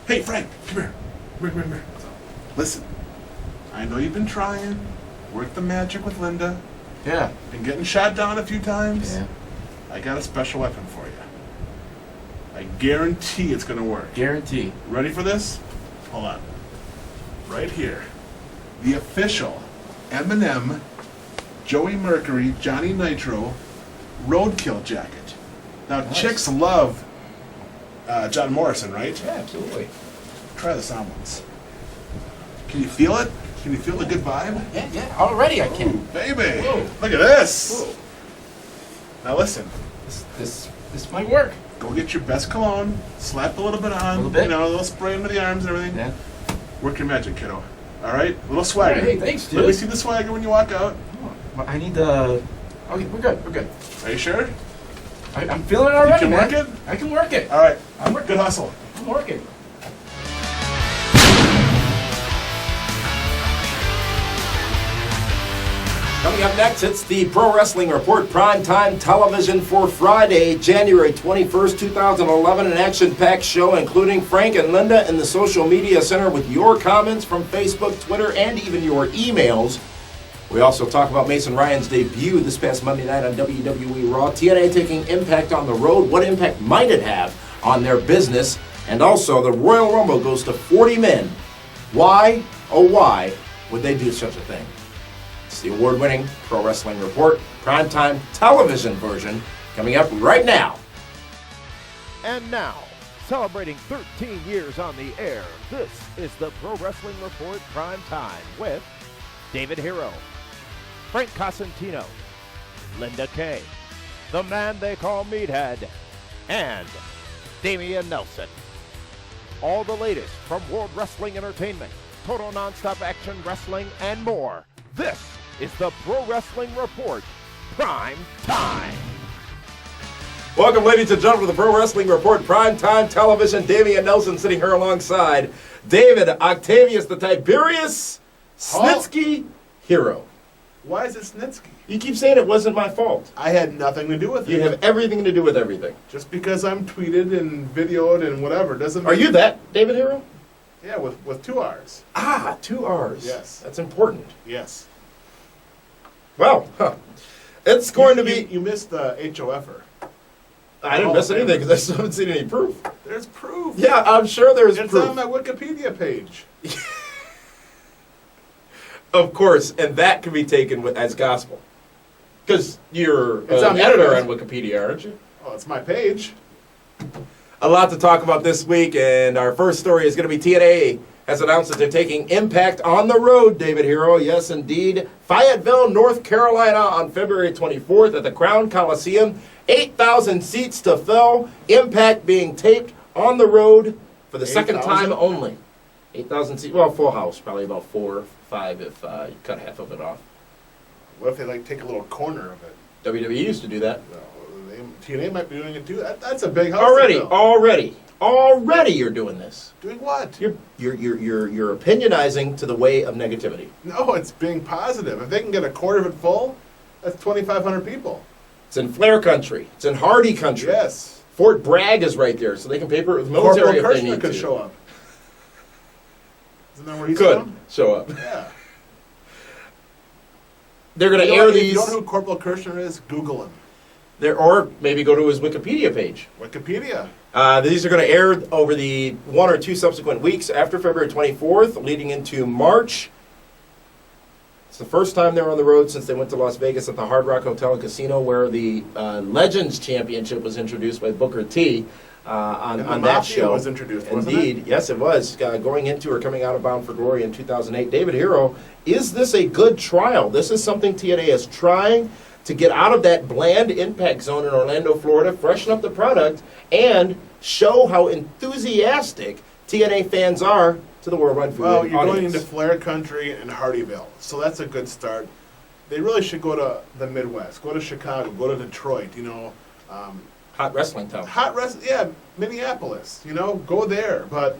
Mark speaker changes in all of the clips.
Speaker 1: Hey, Frank, come here. Come here. Listen, I know you've been trying. Work the magic with Linda.
Speaker 2: Yeah.
Speaker 1: Been getting shot down a few times.
Speaker 2: Yeah.
Speaker 1: I got a special weapon for you. I guarantee it's going to work.
Speaker 2: Guarantee.
Speaker 1: Ready for this? Hold on. Right here. The official M&M Joey Mercury Johnny Nitro Roadkill jacket. Now,
Speaker 2: Nice.
Speaker 1: chicks love John Morrison, right?
Speaker 2: Yeah, absolutely.
Speaker 1: Try this on once. Can you feel it? Can you feel the good vibe?
Speaker 2: Yeah. Already I can.
Speaker 1: Ooh, baby.
Speaker 2: Whoa.
Speaker 1: Look at this.
Speaker 2: Whoa.
Speaker 1: Now listen.
Speaker 2: This might work.
Speaker 1: Go get your best cologne. Slap a little bit on.
Speaker 2: A little bit?
Speaker 1: You know, a little spray into the arms and everything.
Speaker 2: Yeah.
Speaker 1: Work your magic, kiddo. All right? A little swagger.
Speaker 2: Hey, thanks, dude.
Speaker 1: Let me see the swagger when you walk out.
Speaker 2: Well, I need the... Okay, we're good.
Speaker 1: Are you sure?
Speaker 2: I'm feeling it already,
Speaker 1: You can
Speaker 2: man.
Speaker 1: work it?
Speaker 2: I can work it.
Speaker 1: All right.
Speaker 2: I'm working.
Speaker 1: Good hustle.
Speaker 2: I'm working. Coming up next, it's the Pro Wrestling Report Primetime Television for Friday, January 21st, 2011. An action-packed show including Frank and Linda in the social media center with your comments from Facebook, Twitter, and even your emails. We also talk about Mason Ryan's debut this past Monday night on WWE Raw. TNA taking Impact on the road. What impact might it have on their business? And also, the Royal Rumble goes to 40 men. Why, oh why, would they do such a thing? It's the award-winning Pro Wrestling Report, primetime television version, coming up right now.
Speaker 3: And now, celebrating 13 years on the air, this is the Pro Wrestling Report Prime Time with David Hero, Frank Cosentino, Linda Kay, the man they call Meathead, and Damian Nelson. All the latest from World Wrestling Entertainment, total nonstop action wrestling, and more. This is the Pro Wrestling Report Prime Time.
Speaker 2: Welcome, ladies and gentlemen, to the Pro Wrestling Report Primetime Television. Damian Nelson sitting here alongside David Octavius, the Tiberius Snitsky Hero.
Speaker 1: Why is it Snitsky?
Speaker 2: You keep saying it wasn't my fault.
Speaker 1: I had nothing to do with it.
Speaker 2: You have everything to do with everything.
Speaker 1: Just because I'm tweeted and videoed and whatever doesn't mean...
Speaker 2: Are you that, David Hero?
Speaker 1: Yeah, with 2 R's.
Speaker 2: Ah, 2 R's.
Speaker 1: Yes.
Speaker 2: That's important.
Speaker 1: Yes.
Speaker 2: Well, it's going to be...
Speaker 1: You missed the HOFer.
Speaker 2: I didn't miss anything because I still haven't seen any proof.
Speaker 1: There's proof.
Speaker 2: Yeah, I'm sure there's
Speaker 1: It's
Speaker 2: proof.
Speaker 1: on my Wikipedia page.
Speaker 2: Of course, and that can be taken as gospel. Because you're
Speaker 1: It's on
Speaker 2: an
Speaker 1: the
Speaker 2: editor on
Speaker 1: internet.
Speaker 2: Wikipedia, aren't you?
Speaker 1: Oh, it's my page.
Speaker 2: A lot to talk about this week, and our first story is going to be TNA has announced that they're taking Impact on the road, David Hero. Yes, indeed. Fayetteville, North Carolina on February 24th at the Crown Coliseum. 8,000 seats to fill. Impact being taped on the road for the second
Speaker 1: 8,000?
Speaker 2: time only. 8,000 seats. Well, full house. Probably about 4 or 5 if you cut half of it off.
Speaker 1: What if they take a little corner of it?
Speaker 2: WWE used to do that.
Speaker 1: Well, TNA might be doing it too. That's a big house.
Speaker 2: Already,
Speaker 1: to fill.
Speaker 2: already you're doing this.
Speaker 1: Doing what?
Speaker 2: You're opinionizing to the way of negativity.
Speaker 1: No, it's being positive. If they can get a quarter of it full, that's 2,500 people.
Speaker 2: It's in Flair country. It's in Hardy country.
Speaker 1: Yes.
Speaker 2: Fort Bragg is right there, so they can paper it with military
Speaker 1: Corporal
Speaker 2: if they
Speaker 1: Kirshner
Speaker 2: need
Speaker 1: could
Speaker 2: to.
Speaker 1: show up. Isn't that where he's
Speaker 2: Could
Speaker 1: from?
Speaker 2: show up.
Speaker 1: Yeah.
Speaker 2: They're going to
Speaker 1: You know
Speaker 2: air
Speaker 1: what? If
Speaker 2: these.
Speaker 1: you don't know who Corporal Kirshner is, Google him.
Speaker 2: Or maybe go to his Wikipedia page.
Speaker 1: Wikipedia.
Speaker 2: These are going to air over the 1 or 2 subsequent weeks after February 24th, leading into March. It's the first time they're on the road since they went to Las Vegas at the Hard Rock Hotel and Casino, where the Legends Championship was introduced by Booker T on that
Speaker 1: Mafia
Speaker 2: show.
Speaker 1: was introduced, wasn't
Speaker 2: Indeed,
Speaker 1: it?
Speaker 2: yes, it was. Going into or coming out of Bound for Glory in 2008. David Hero, is this a good trial? This is something TNA is trying to get out of that bland impact zone in Orlando, Florida, freshen up the product, and show how enthusiastic TNA fans are to the worldwide food
Speaker 1: Well, you're
Speaker 2: audience.
Speaker 1: going into Flair Country and Hardyville, so that's a good start. They really should go to the Midwest, go to Chicago, go to Detroit,
Speaker 2: Hot wrestling town.
Speaker 1: Minneapolis, go there. But,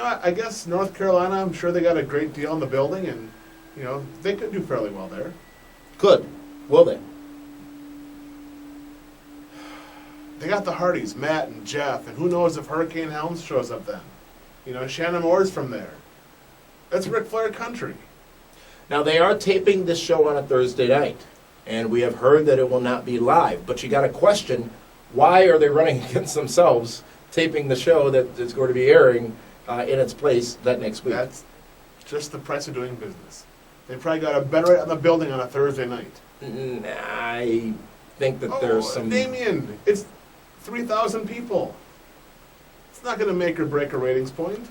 Speaker 1: I guess North Carolina, I'm sure they got a great deal on the building, and, they could do fairly well there.
Speaker 2: Good. Will they?
Speaker 1: They got the Hardys, Matt and Jeff, and who knows if Hurricane Helms shows up then. Shannon Moore's from there. That's Ric Flair country.
Speaker 2: Now, they are taping this show on a Thursday night, and we have heard that it will not be live. But you got to question, why are they running against themselves, taping the show that is going to be airing in its place that next week?
Speaker 1: That's just the price of doing business. They probably got a better rate on the building on a Thursday night.
Speaker 2: I think that there's some...
Speaker 1: Damien, it's 3,000 people. It's not going to make or break a ratings point.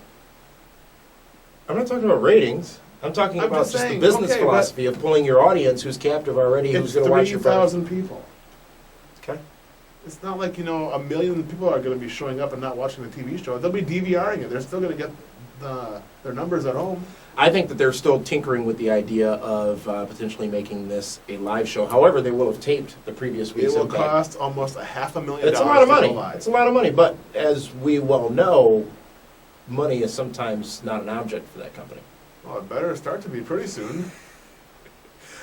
Speaker 2: I'm not talking about ratings. I'm talking about just the business philosophy of pulling your audience who's captive already, who's going to watch your product.
Speaker 1: It's 3,000 people.
Speaker 2: Okay.
Speaker 1: It's not like, a million people are going to be showing up and not watching the TV show. They'll be DVRing it. They're still going to get their numbers at home.
Speaker 2: I think that they're still tinkering with the idea of potentially making this a live show. However, they will have taped the previous week's
Speaker 1: It will
Speaker 2: Impact.
Speaker 1: cost almost $500,000.
Speaker 2: It's a lot of money.
Speaker 1: To go live.
Speaker 2: It's a lot of money. But as we well know, money is sometimes not an object for that company.
Speaker 1: Well, it better start to be pretty soon.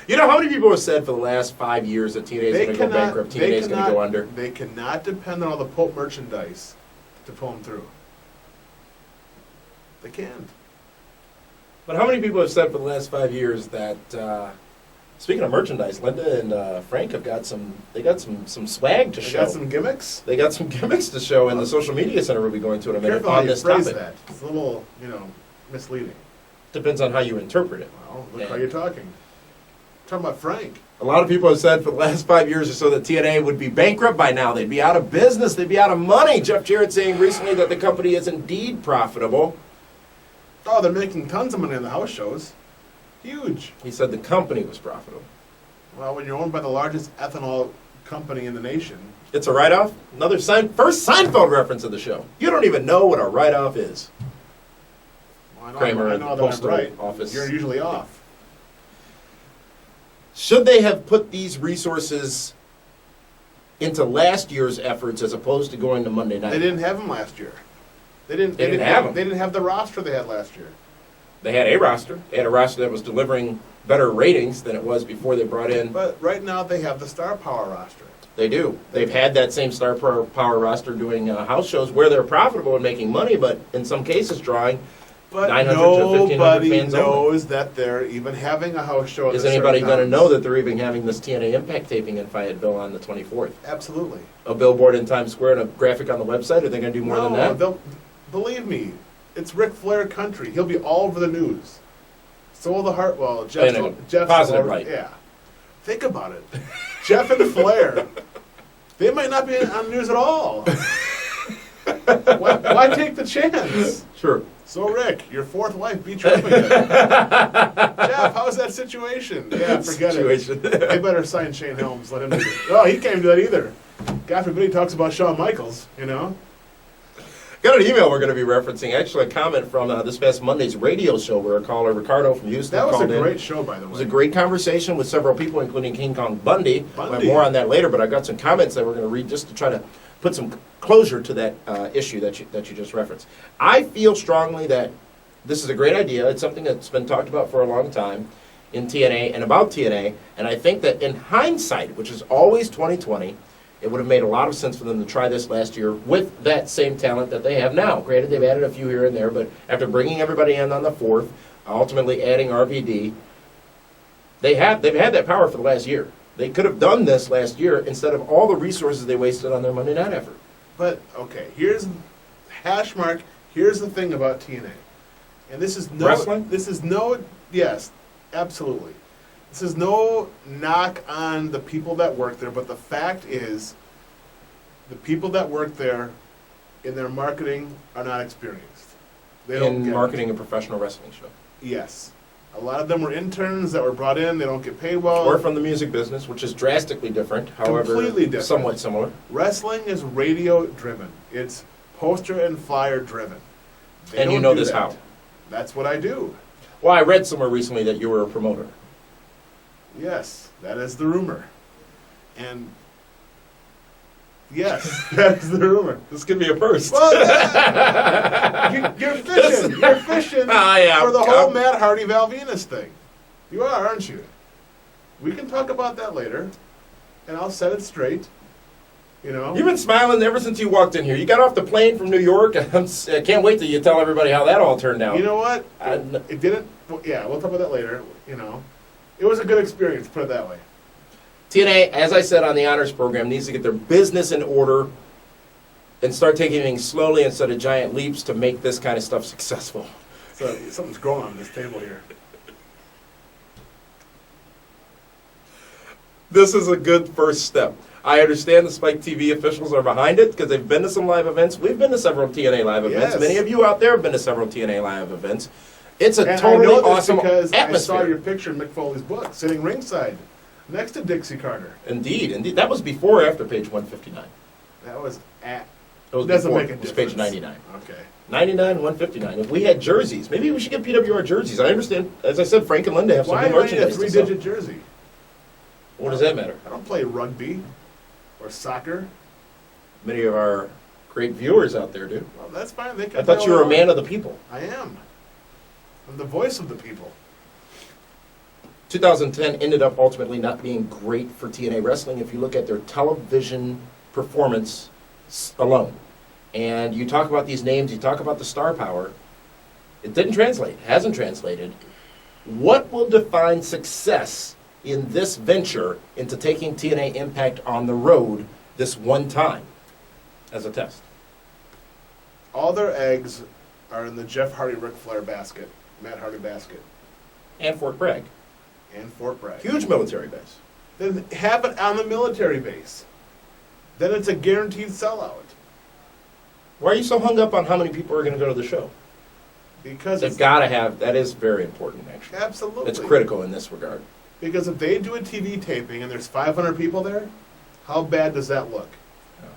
Speaker 2: You know how many people have said for the last 5 years that TNA is going to go bankrupt, TNA is going to go under?
Speaker 1: They cannot depend on all the Pope merchandise to pull them through. They can't.
Speaker 2: But how many people have said for the last 5 years that, speaking of merchandise, Linda and Frank have got some swag to show.
Speaker 1: They got some gimmicks?
Speaker 2: They got some gimmicks to show, and the social media center will be going to in a minute on this topic.
Speaker 1: Careful how you phrase that. It's a little, misleading.
Speaker 2: Depends on how you interpret it.
Speaker 1: Well, look how you're talking. Talking about Frank.
Speaker 2: A lot of people have said for the last 5 years or so that TNA would be bankrupt by now. They'd be out of business. They'd be out of money. Jeff Jarrett saying recently that the company is indeed profitable.
Speaker 1: Oh, they're making tons of money on the house shows. Huge.
Speaker 2: He said the company was profitable.
Speaker 1: Well, when you're owned by the largest ethanol company in the nation.
Speaker 2: It's a write-off? Another first Seinfeld reference of the show. You don't even know what a write-off is.
Speaker 1: Well,
Speaker 2: Kramer
Speaker 1: I
Speaker 2: in
Speaker 1: know
Speaker 2: the
Speaker 1: that
Speaker 2: postal
Speaker 1: I'm right.
Speaker 2: office.
Speaker 1: You're usually off.
Speaker 2: Should they have put these resources into last year's efforts as opposed to going to Monday night?
Speaker 1: They didn't have them last year. They didn't
Speaker 2: have them.
Speaker 1: They didn't have the roster they had last year.
Speaker 2: They had a roster. They had a roster that was delivering better ratings than it was before they brought in.
Speaker 1: But right now they have the Star Power roster.
Speaker 2: They do. They've had that same Star Power roster doing house shows where they're profitable and making money, but in some cases drawing 900 to 1,500
Speaker 1: nobody
Speaker 2: fans only.
Speaker 1: knows that they're even having a house show.
Speaker 2: Is anybody going to know that they're even having this TNA Impact taping in Fayetteville on the 24th?
Speaker 1: Absolutely.
Speaker 2: A billboard in Times Square and a graphic on the website? Are they going to do more than that?
Speaker 1: Believe me, it's Ric Flair country. He'll be all over the news. So will the Hartwell. Jeff's
Speaker 2: positive light.
Speaker 1: Yeah. Think about it. Jeff and Flair, they might not be on the news at all. Why take the chance?
Speaker 2: Sure.
Speaker 1: So, Rick, your fourth wife beat you up again. Jeff, how's that situation? Yeah, forget it. They better sign Shane Helms. Let him do it. Oh, he can't do that either. God forbid he talks about Shawn Michaels,
Speaker 2: Got an email we're going to be referencing, actually a comment from this past Monday's radio show where a caller, Ricardo from Houston,
Speaker 1: called in. That was a great
Speaker 2: in.
Speaker 1: show, by the way.
Speaker 2: It was a great conversation with several people, including King Kong Bundy. We'll have more on that later, but I got some comments that we're going to read just to try to put some closure to that issue that you just referenced. I feel strongly that this is a great idea. It's something that's been talked about for a long time in TNA and about TNA, and I think that in hindsight, which is always 20/20, it would have made a lot of sense for them to try this last year with that same talent that they have now. Granted, they've added a few here and there, but after bringing everybody in on the 4th, ultimately adding RVD, they've had that power for the last year. They could have done this last year instead of all the resources they wasted on their Monday night effort.
Speaker 1: But, okay, here's the thing about TNA. And this is no...
Speaker 2: Wrestling?
Speaker 1: Yes, absolutely. This is no knock on the people that work there, but the fact is the people that work there in their marketing are not experienced. They don't get
Speaker 2: marketing a professional wrestling show.
Speaker 1: Yes. A lot of them were interns that were brought in. They don't get paid well.
Speaker 2: Or from the music business, which is drastically different, however,
Speaker 1: completely different.
Speaker 2: Somewhat similar.
Speaker 1: Wrestling is radio-driven. It's poster and flyer-driven.
Speaker 2: And you know this how?
Speaker 1: That's what I do.
Speaker 2: Well, I read somewhere recently that you were a promoter.
Speaker 1: Yes, that is the rumor. And yes, that is the rumor.
Speaker 2: This could be a first.
Speaker 1: Well, you're fishing. You're fishing for the whole Matt Hardy Val Venus thing. You are, aren't you? We can talk about that later, and I'll set it straight. You know?
Speaker 2: You've been smiling ever since you walked in here. You got off the plane from New York. I can't wait till you tell everybody how that all turned out.
Speaker 1: You know what? It didn't. Yeah, we'll talk about that later. You know, it was a good experience. Put it that way.
Speaker 2: TNA, as I said on the honors program, needs to get their business in order and start taking things slowly instead of giant leaps to make this kind of stuff successful.
Speaker 1: So something's growing on this table here.
Speaker 2: This is a good first step. I understand the Spike TV officials are behind it because they've been to some live events. We've been to several TNA live events.
Speaker 1: Yes.
Speaker 2: Many of you out there have been to several TNA live events. It's a
Speaker 1: And
Speaker 2: totally
Speaker 1: I know this
Speaker 2: awesome
Speaker 1: because
Speaker 2: atmosphere.
Speaker 1: I saw your picture in Mick Foley's book, sitting ringside, next to Dixie Carter.
Speaker 2: Indeed, indeed. That was before or after page 159?
Speaker 1: That was at.
Speaker 2: It was
Speaker 1: Doesn't
Speaker 2: before.
Speaker 1: make a
Speaker 2: It was
Speaker 1: difference.
Speaker 2: page 99.
Speaker 1: Okay.
Speaker 2: 99, 159. If we had jerseys, maybe we should get PWR jerseys. I understand, as I said, Frank and Linda have some
Speaker 1: Why
Speaker 2: new
Speaker 1: do I need a
Speaker 2: merchandise to sell.
Speaker 1: 3-digit jersey?
Speaker 2: What does that matter?
Speaker 1: I don't play rugby or soccer.
Speaker 2: Many of our great viewers out there do.
Speaker 1: Well, that's fine. They can
Speaker 2: I thought
Speaker 1: play
Speaker 2: you were a
Speaker 1: all
Speaker 2: man
Speaker 1: they
Speaker 2: of the people.
Speaker 1: want. I am. I'm the voice of the people.
Speaker 2: 2010 ended up ultimately not being great for TNA Wrestling if you look at their television performance alone. And you talk about these names, you talk about the star power. It didn't translate, hasn't translated. What will define success in this venture into taking TNA Impact on the road this one time as a test?
Speaker 1: All their eggs are in the Jeff Hardy, Ric Flair basket, Matt Hardy basket,
Speaker 2: And Fort Bragg.
Speaker 1: and Fort Bragg.
Speaker 2: Huge military base.
Speaker 1: Then have it on the military base. Then it's a guaranteed sellout.
Speaker 2: Why are you so hung up on how many people are going to go to the show?
Speaker 1: Because
Speaker 2: They've
Speaker 1: it's
Speaker 2: got to have, that is very important, actually.
Speaker 1: absolutely.
Speaker 2: It's critical in this regard.
Speaker 1: Because if they do a TV taping and there's 500 people there, how bad does that look?
Speaker 2: Yeah.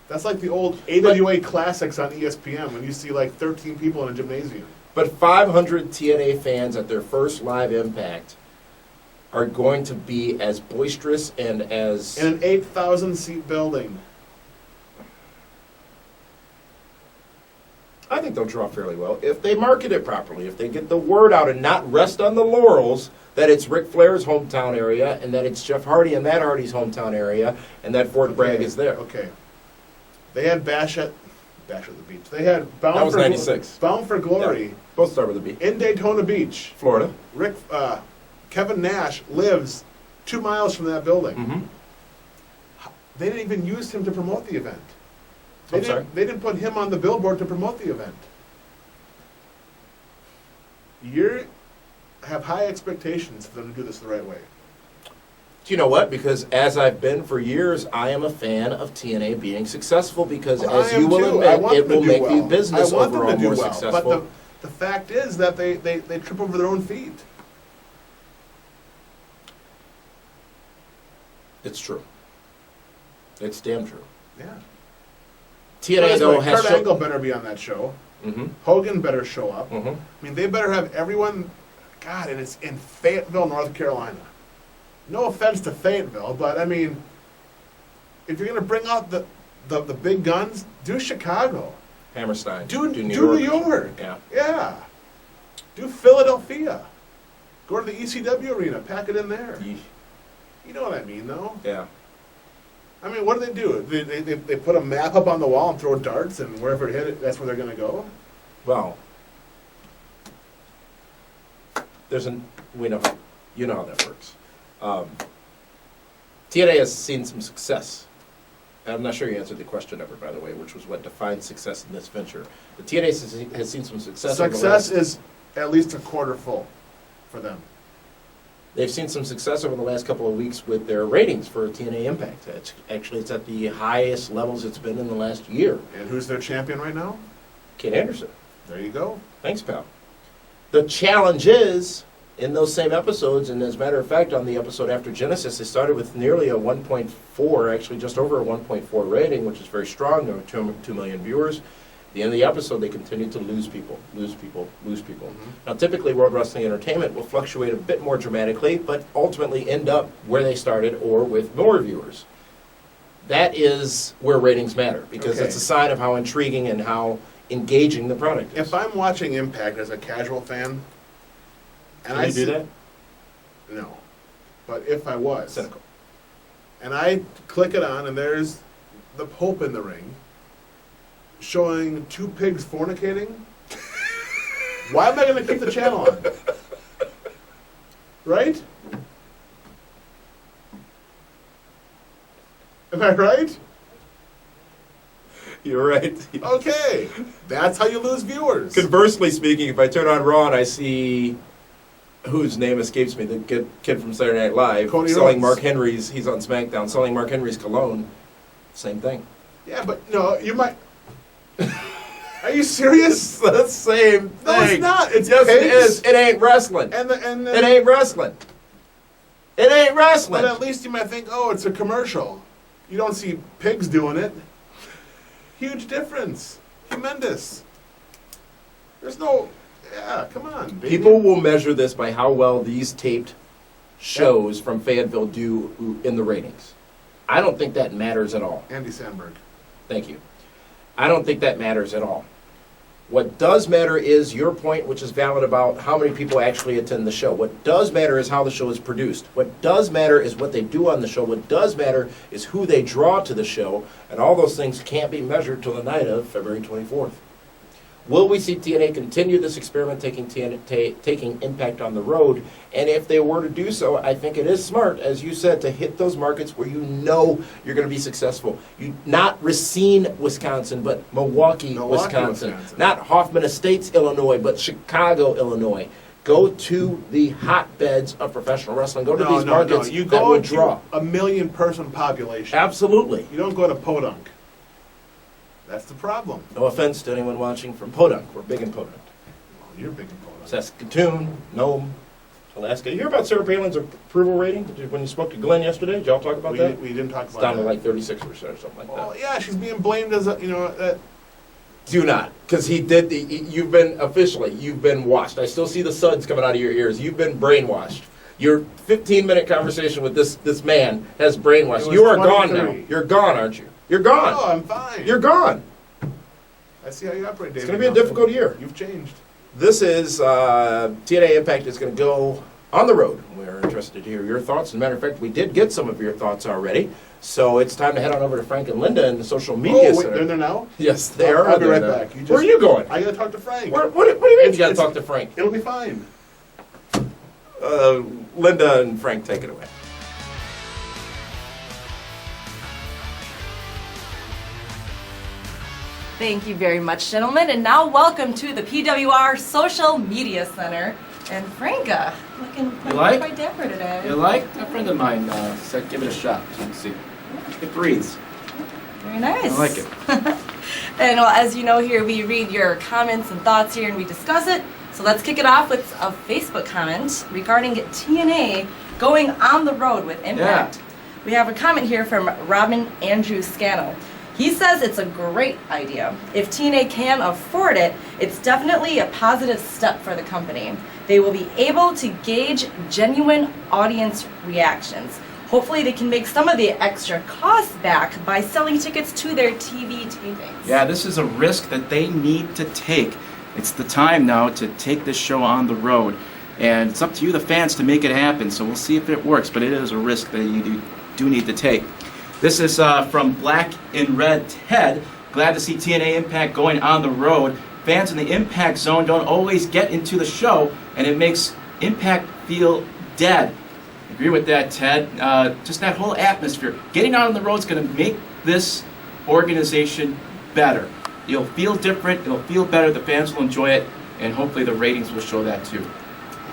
Speaker 1: That's like the old AWA Classics on ESPN when you see like 13 people in a gymnasium.
Speaker 2: But 500 TNA fans at their first live Impact are going to be as boisterous and as...
Speaker 1: In an 8,000 seat building.
Speaker 2: I think they'll draw fairly well. If they market it properly, if they get the word out and not rest on the laurels that it's Ric Flair's hometown area and that it's Jeff Hardy and Matt Hardy's hometown area and that Fort Bragg is there.
Speaker 1: Okay. They had Bash at the Beach. They had Bound
Speaker 2: That was
Speaker 1: for
Speaker 2: 96.
Speaker 1: Bound for Glory
Speaker 2: Yeah. Both start with a B.
Speaker 1: in Daytona Beach.
Speaker 2: Florida.
Speaker 1: Kevin Nash lives 2 miles from that building.
Speaker 2: Mm-hmm.
Speaker 1: They didn't even use him to promote the event.
Speaker 2: I'm sorry?
Speaker 1: They didn't put him on the billboard to promote the event. You have high expectations for them to do this the right way.
Speaker 2: Do you know what? Because as I've been for years, I am a fan of TNA being successful because,
Speaker 1: Well,
Speaker 2: as
Speaker 1: I
Speaker 2: you
Speaker 1: am
Speaker 2: will
Speaker 1: too. I
Speaker 2: admit,
Speaker 1: want
Speaker 2: it
Speaker 1: them to
Speaker 2: will
Speaker 1: do
Speaker 2: make
Speaker 1: well.
Speaker 2: the business
Speaker 1: I want them
Speaker 2: overall
Speaker 1: to do
Speaker 2: more
Speaker 1: well,
Speaker 2: successful.
Speaker 1: But the fact is that they trip over their own feet.
Speaker 2: It's true. It's damn true.
Speaker 1: Yeah.
Speaker 2: TNA, though, has...
Speaker 1: Kurt Angle better be on that show.
Speaker 2: Mm-hmm.
Speaker 1: Hogan better show up.
Speaker 2: Mm-hmm.
Speaker 1: I mean, they better have everyone. God, and it's in Fayetteville, North Carolina. No offense to Fayetteville, but I mean, if you're going to bring out the big guns, do Chicago.
Speaker 2: Hammerstein.
Speaker 1: Do
Speaker 2: New
Speaker 1: New York.
Speaker 2: Yeah.
Speaker 1: Yeah. Do Philadelphia. Go to the ECW arena. Pack it in there.
Speaker 2: Yeesh.
Speaker 1: You know what I mean, though?
Speaker 2: Yeah.
Speaker 1: I mean, what do? They put a map up on the wall and throw darts, and wherever it hit it, that's where they're going to go?
Speaker 2: Well, you know how that works. TNA has seen some success. I'm not sure you answered the question ever, by the way, which was what defines success in this venture. The TNA has seen some success.
Speaker 1: Success is at least a quarter full for them.
Speaker 2: They've seen some success over the last couple of weeks with their ratings for TNA Impact. It's at the highest levels it's been in the last year.
Speaker 1: And who's their champion right now?
Speaker 2: Ken Anderson.
Speaker 1: There you go.
Speaker 2: Thanks, pal. The challenge is, in those same episodes, and as a matter of fact, on the episode after Genesis, they started with nearly a 1.4, actually just over a 1.4 rating, which is very strong. There were 2 million viewers. At the end of the episode, they continued to lose people.
Speaker 1: Mm-hmm.
Speaker 2: Now, typically, World Wrestling Entertainment will fluctuate a bit more dramatically, but ultimately end up where they started or with more viewers. That is where ratings matter, because
Speaker 1: Okay.
Speaker 2: it's a sign of how intriguing and how engaging the product is.
Speaker 1: If I'm watching Impact as a casual fan, and
Speaker 2: Can you do that?
Speaker 1: No. But if I was,
Speaker 2: Cynical.
Speaker 1: and I click it on, and there's the Pope in the ring, showing two pigs fornicating, why am I going to keep the channel on? Right? Am I right?
Speaker 2: You're right.
Speaker 1: Okay. That's how you lose viewers.
Speaker 2: Conversely speaking, if I turn on Raw and I see whose name escapes me, the kid from Saturday Night Live,
Speaker 1: Cody
Speaker 2: selling
Speaker 1: Rhodes.
Speaker 2: Mark Henry's, he's on SmackDown, selling Mark Henry's cologne, same thing.
Speaker 1: Yeah, but no, you might... Are you serious?
Speaker 2: It's the same thing.
Speaker 1: No, it's not. It's
Speaker 2: yes,
Speaker 1: pigs.
Speaker 2: it is. It ain't wrestling. It ain't wrestling. It ain't wrestling.
Speaker 1: But at least you might think, oh, it's a commercial. You don't see pigs doing it. Huge difference. Tremendous. There's no... Yeah, come on, baby.
Speaker 2: People will measure this by how well these taped shows from Fayetteville do in the ratings. I don't think that matters at all.
Speaker 1: Andy Sandberg.
Speaker 2: Thank you. I don't think that matters at all. What does matter is your point, which is valid about how many people actually attend the show. What does matter is how the show is produced. What does matter is what they do on the show. What does matter is who they draw to the show. And all those things can't be measured till the night of February 24th. Will we see TNA continue this experiment, taking Impact on the road? And if they were to do so, I think it is smart, as you said, to hit those markets where you know you're going to be successful. Not Racine, Wisconsin, but Milwaukee, Wisconsin. Not Hoffman Estates, Illinois, but Chicago, Illinois. Go to the hotbeds of professional wrestling. Go to these markets
Speaker 1: You
Speaker 2: that
Speaker 1: go
Speaker 2: will
Speaker 1: to
Speaker 2: draw.
Speaker 1: a 1 million person population.
Speaker 2: Absolutely.
Speaker 1: You don't go to Podunk. That's the problem.
Speaker 2: No offense to anyone watching from Podunk. We're big in Podunk.
Speaker 1: Well, you're big in Podunk.
Speaker 2: Saskatoon, Nome, Alaska. You hear about Sarah Palin's approval rating? When you spoke to Glenn yesterday, did y'all talk about that?
Speaker 1: We didn't talk
Speaker 2: It's
Speaker 1: about
Speaker 2: down to
Speaker 1: that.
Speaker 2: like 36% or something like
Speaker 1: Well,
Speaker 2: that.
Speaker 1: yeah, she's being blamed as a,
Speaker 2: Do not, because you've been washed. I still see the suds coming out of your ears. You've been brainwashed. Your 15-minute conversation with this man has brainwashed. You are gone now.
Speaker 1: 23.
Speaker 2: You're gone, aren't you? You're gone.
Speaker 1: Oh, I'm fine.
Speaker 2: You're gone.
Speaker 1: I see how you operate, David.
Speaker 2: It's going to be a difficult year.
Speaker 1: You've changed.
Speaker 2: This is, TNA Impact is going to go on the road. We're interested to hear your thoughts. As a matter of fact, we did get some of your thoughts already. So it's time to head on over to Frank and Linda in the social media
Speaker 1: Oh, wait,
Speaker 2: center.
Speaker 1: they're there now?
Speaker 2: Yes, they are.
Speaker 1: I'll be
Speaker 2: there
Speaker 1: right
Speaker 2: now.
Speaker 1: back.
Speaker 2: Where are you going?
Speaker 1: I got to talk to Frank.
Speaker 2: What do you mean you got to
Speaker 1: It's-
Speaker 2: talk to Frank?
Speaker 1: It'll be fine.
Speaker 2: Linda and Frank, take it away.
Speaker 4: Thank you very much, gentlemen. And now welcome to the PWR Social Media Center. And Franka, looking
Speaker 5: like?
Speaker 4: quite dapper today.
Speaker 5: You like? A friend of mine said give it a shot so you can see. It breathes.
Speaker 4: Very nice.
Speaker 5: I like it.
Speaker 4: And well, as you know here, we read your comments and thoughts here and we discuss it. So let's kick it off with a Facebook comment regarding TNA going on the road with Impact. We have a comment here from Robin Andrew Scannell. He says it's a great idea. If TNA can afford it, it's definitely a positive step for the company. They will be able to gauge genuine audience reactions. Hopefully they can make some of the extra costs back by selling tickets to their TV tapings.
Speaker 5: Yeah, this is a risk that they need to take. It's the time now to take this show on the road. And it's up to you, the fans, to make it happen. So we'll see if it works, but it is a risk that you do need to take. This is from Black in Red Ted. Glad to see TNA Impact going on the road. Fans in the Impact Zone don't always get into the show, and it makes Impact feel dead. Agree with that, Ted. Just that whole atmosphere. Getting out on the road is going to make this organization better. You'll feel different. It'll feel better. The fans will enjoy it, and hopefully the ratings will show that too.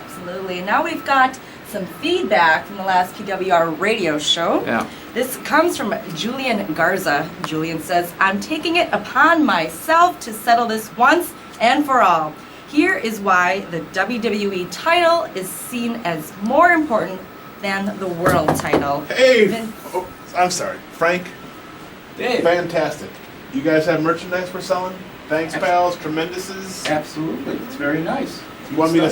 Speaker 4: Absolutely. And now we've got some feedback from the last PWR radio show.
Speaker 5: Yeah.
Speaker 4: This comes from Julian Garza. Julian says, I'm taking it upon myself to settle this once and for all. Here is why the WWE title is seen as more important than the world title.
Speaker 1: Hey!
Speaker 4: Vince-
Speaker 1: Oh, I'm sorry. Frank,
Speaker 5: Dave.
Speaker 1: fantastic. You guys have merchandise we're selling? Thanks, pals. Tremenduses.
Speaker 5: Absolutely. It's very nice.
Speaker 1: You want me to,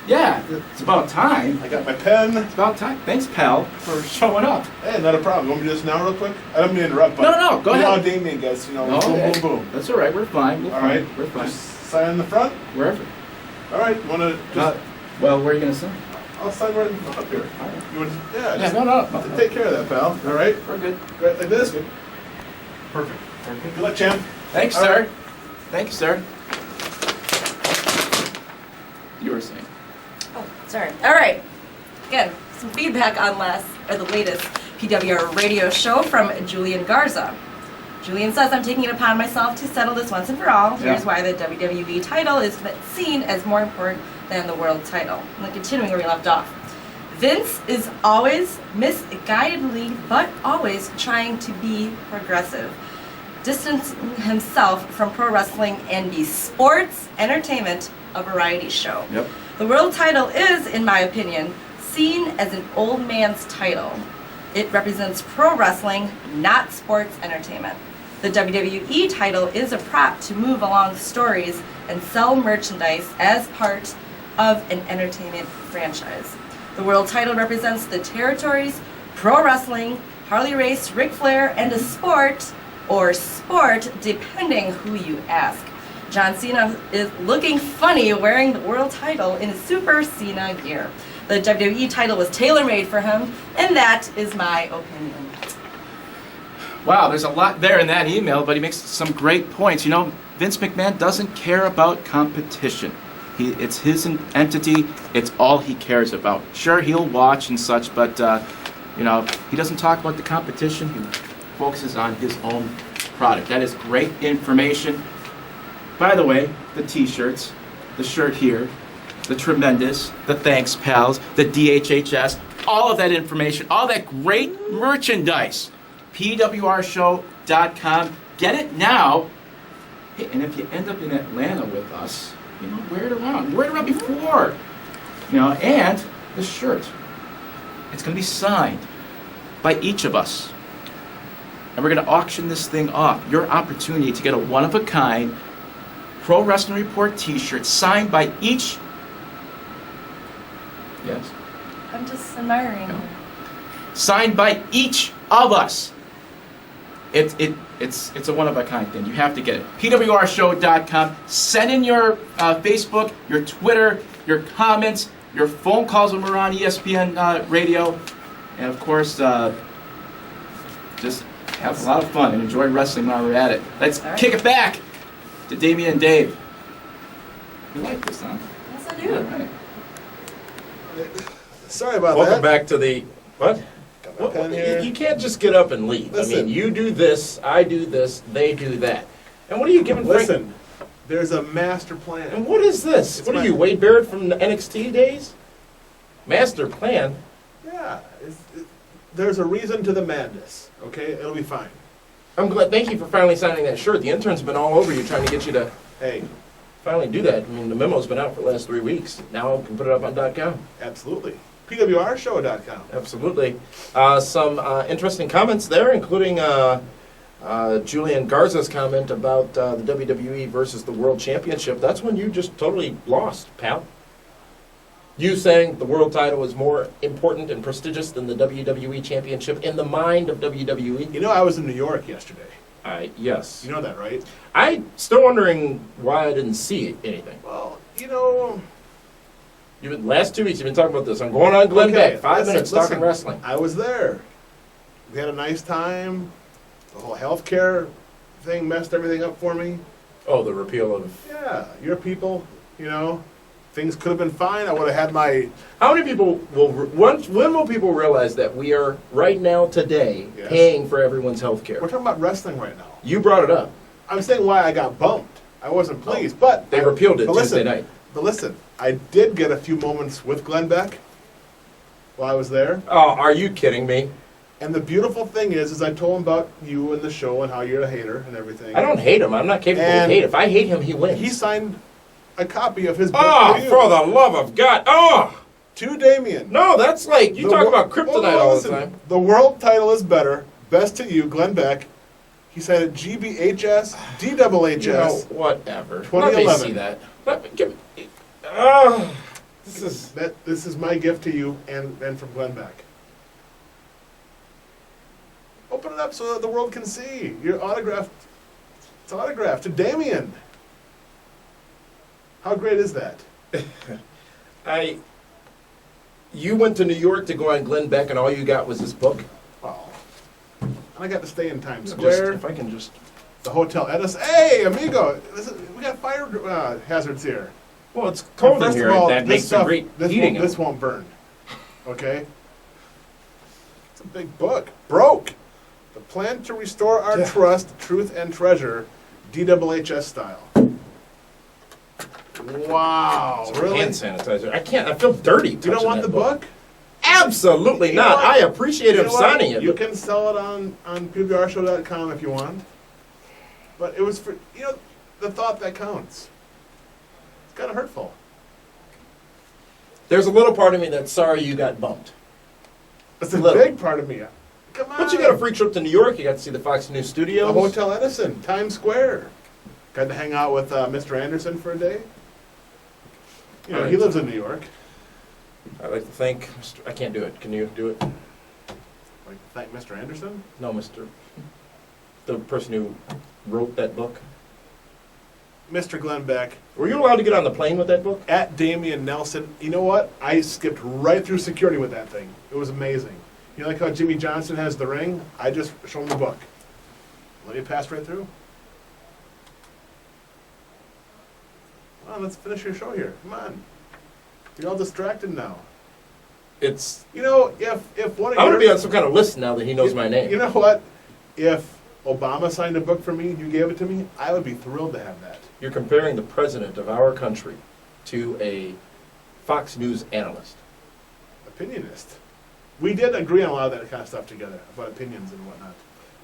Speaker 5: Yeah, it's about time.
Speaker 1: I got my pen.
Speaker 5: It's about time. Thanks, pal, for showing up.
Speaker 1: Hey, not a problem. You want me to do this now real quick? I don't mean to interrupt, but
Speaker 5: No, go
Speaker 1: you know how
Speaker 5: ahead.
Speaker 1: Damien gets,
Speaker 5: No,
Speaker 1: boom,
Speaker 5: hey,
Speaker 1: boom, boom.
Speaker 5: That's all right. We're fine.
Speaker 1: All right.
Speaker 5: We're fine.
Speaker 1: Just sign in the front.
Speaker 5: Wherever.
Speaker 1: All right. You want to just...
Speaker 5: Well, where are you going to sign?
Speaker 1: I'll sign right up here. You want? Yeah.
Speaker 5: Yeah,
Speaker 1: Just
Speaker 5: no.
Speaker 1: take care of that, pal. All right.
Speaker 5: We're good.
Speaker 1: Right like this. Perfect. Good luck, champ.
Speaker 5: Thanks,
Speaker 1: All
Speaker 5: sir.
Speaker 1: right.
Speaker 5: Thank you, sir. You were saying.
Speaker 4: Oh, sorry. All right. Again, some feedback on the latest PWR radio show from Julian Garza. Julian says, I'm taking it upon myself to settle this once and for all. Here's
Speaker 5: Yeah.
Speaker 4: why the WWE title is seen as more important than the world title. And then continuing where we left off. Vince is always misguidedly, but always trying to be progressive, distancing himself from pro wrestling and be sports entertainment, a variety show.
Speaker 5: Yep.
Speaker 4: The world title is, in my opinion, seen as an old man's title. It represents pro wrestling, not sports entertainment. The WWE title is a prop to move along stories and sell merchandise as part of an entertainment franchise. The world title represents the territories, pro wrestling, Harley Race, Ric Flair, and a sport, or sport, depending who you ask. John Cena is looking funny wearing the world title in Super Cena gear. The WWE title was tailor-made for him, and that is my opinion.
Speaker 5: Wow, there's a lot there in that email, but he makes some great points. You know, Vince McMahon doesn't care about competition. It's his entity. It's all he cares about. Sure, he'll watch and such, but you know, he doesn't talk about the competition. He focuses on his own product. That is great information. By the way, the T-shirts, the shirt here, the Tremendous, the Thanks Pals, the DHHS, all of that information, all that great merchandise. PWRshow.com. Get it now. Hey, and if you end up in Atlanta with us, you know, wear it around. Wear it around before. You know, and the shirt. It's going to be signed by each of us. And we're going to auction this thing off. Your opportunity to get a one-of-a-kind Pro Wrestling Report t-shirt signed by each. Yes?
Speaker 4: I'm just admiring you.
Speaker 5: Signed by each of us. It's a one-of-a-kind thing. You have to get it. PWRshow.com. Send in your Facebook, your Twitter, your comments, your phone calls when we're on ESPN radio. And, of course, just have a lot of fun and enjoy wrestling while we're at it. Let's kick it back to Damien and Dave. You like this, huh?
Speaker 4: Yes, I do.
Speaker 5: All right.
Speaker 1: Sorry about
Speaker 2: Welcome
Speaker 1: that.
Speaker 2: back to the what?
Speaker 1: Got my pen here.
Speaker 2: You can't just get up and leave. I
Speaker 1: Listen.
Speaker 2: mean, you do this, I do this, they do that. And what are you giving Frank?
Speaker 1: Listen, there's a master plan.
Speaker 2: And what is this?
Speaker 1: It's
Speaker 2: What are
Speaker 1: my-
Speaker 2: you, Wade Barrett from the NXT days? Master plan?
Speaker 1: Yeah, there's a reason to the madness. Okay, it'll be fine.
Speaker 2: I'm glad. Thank you for finally signing that shirt. The intern's been all over you trying to get you to
Speaker 1: Hey,
Speaker 2: finally do that. I mean, the memo's been out for the last 3 weeks. Now I can put it up on .com.
Speaker 1: absolutely. PWRshow.com.
Speaker 2: Absolutely. Some interesting comments there, including Julian Garza's comment about the WWE versus the World Championship. That's when you just totally lost, pal. You saying the world title is more important and prestigious than the WWE Championship in the mind of WWE?
Speaker 1: You know, I was in New York yesterday.
Speaker 2: Yes.
Speaker 1: You know that, right?
Speaker 2: I'm still wondering why I didn't see anything.
Speaker 1: Well, you know.
Speaker 2: Last 2 weeks you've been talking about this. I'm going on Glenn
Speaker 1: Okay,
Speaker 2: Beck. 5
Speaker 1: listen,
Speaker 2: minutes talking wrestling.
Speaker 1: I was there. We had a nice time. The whole healthcare thing messed everything up for me.
Speaker 2: Oh, the repeal of...
Speaker 1: Yeah, your people, you know, things could have been fine. I would have had my...
Speaker 2: How many people will... When will people realize that we are, right now, today,
Speaker 1: Yes.
Speaker 2: paying for everyone's health care?
Speaker 1: We're talking about wrestling right now.
Speaker 2: You brought it up.
Speaker 1: I'm saying why I got bumped. I wasn't pleased, but...
Speaker 2: They repealed it
Speaker 1: but
Speaker 2: Tuesday
Speaker 1: listen,
Speaker 2: night.
Speaker 1: But listen, I did get a few moments with Glenn Beck while I was there.
Speaker 2: Oh, are you kidding me?
Speaker 1: And the beautiful thing is I told him about you and the show and how you're a hater and everything.
Speaker 2: I don't hate him. I'm not capable of
Speaker 1: And
Speaker 2: hate. If I hate him, he wins.
Speaker 1: He signed a copy of his book
Speaker 2: Oh,
Speaker 1: for you.
Speaker 2: for the love of God. Oh!
Speaker 1: To Damien.
Speaker 2: No, that's like, you
Speaker 1: The
Speaker 2: talk
Speaker 1: wor-
Speaker 2: about kryptonite
Speaker 1: Well,
Speaker 2: all
Speaker 1: listen,
Speaker 2: the time.
Speaker 1: The world title is better. Best to you, Glenn Beck. He said it GBHS, DHHS.
Speaker 2: You know, whatever. Let me
Speaker 1: 2011.
Speaker 2: see that. Let me give it... this is...
Speaker 1: This is my gift to you and from Glenn Beck. Open it up so that the world can see. Your autographed. It's autographed to Damien. How great is that?
Speaker 2: You went to New York to go on Glenn Beck, and all you got was this book?
Speaker 1: Well, I got to stay in Times
Speaker 2: Just,
Speaker 1: Square.
Speaker 2: if I can just...
Speaker 1: The Hotel Edison. Hey, amigo, we got fire hazards here.
Speaker 2: Well, it's cold in
Speaker 1: First
Speaker 2: here.
Speaker 1: of all,
Speaker 2: That
Speaker 1: this
Speaker 2: makes a
Speaker 1: stuff,
Speaker 2: great
Speaker 1: this
Speaker 2: heating.
Speaker 1: This won't burn. Okay? It's a big book. Broke. The plan to restore our trust, truth, and treasure, DWHS style. Wow, really?
Speaker 2: Hand sanitizer. I can't. I feel dirty.
Speaker 1: You don't
Speaker 2: touching
Speaker 1: want
Speaker 2: that
Speaker 1: the book?
Speaker 2: Absolutely
Speaker 1: You know
Speaker 2: not.
Speaker 1: what?
Speaker 2: I appreciate him
Speaker 1: You know what?
Speaker 2: signing it.
Speaker 1: You
Speaker 2: but-
Speaker 1: can sell it on PBRshow.com if you want. But it was for, the thought that counts. It's kind of hurtful.
Speaker 2: There's a little part of me that's sorry you got bumped.
Speaker 1: It's a
Speaker 2: Little.
Speaker 1: big part of me. Come on.
Speaker 2: But you got a free trip to New York. You got to see the Fox News
Speaker 1: The
Speaker 2: studios.
Speaker 1: Hotel Edison, Times Square. Got to hang out with Mr. Anderson for a day. He
Speaker 2: Alright.
Speaker 1: lives in New York.
Speaker 2: I'd like to thank Mr. I can't do it. Can you do it?
Speaker 1: Like, thank Mr. Anderson.
Speaker 2: No, Mr. The person who wrote that book.
Speaker 1: Mr. Glenn Beck.
Speaker 2: Were you allowed to get on the plane with that book?
Speaker 1: At Damian Nelson. You know what? I skipped right through security with that thing. It was amazing. Like how Jimmy Johnson has the ring? I just show him the book. Let me pass right through. Come on, let's finish your show here. Come on. You're all distracted now.
Speaker 2: It's.
Speaker 1: If one of
Speaker 2: I'm
Speaker 1: your...
Speaker 2: gonna be on some kind of list now that he knows my name.
Speaker 1: You know what? If Obama signed a book for me and you gave it to me, I would be thrilled to have that.
Speaker 2: You're comparing the president of our country to a Fox News analyst.
Speaker 1: Opinionist. We did agree on a lot of that kind of stuff together, about opinions and whatnot.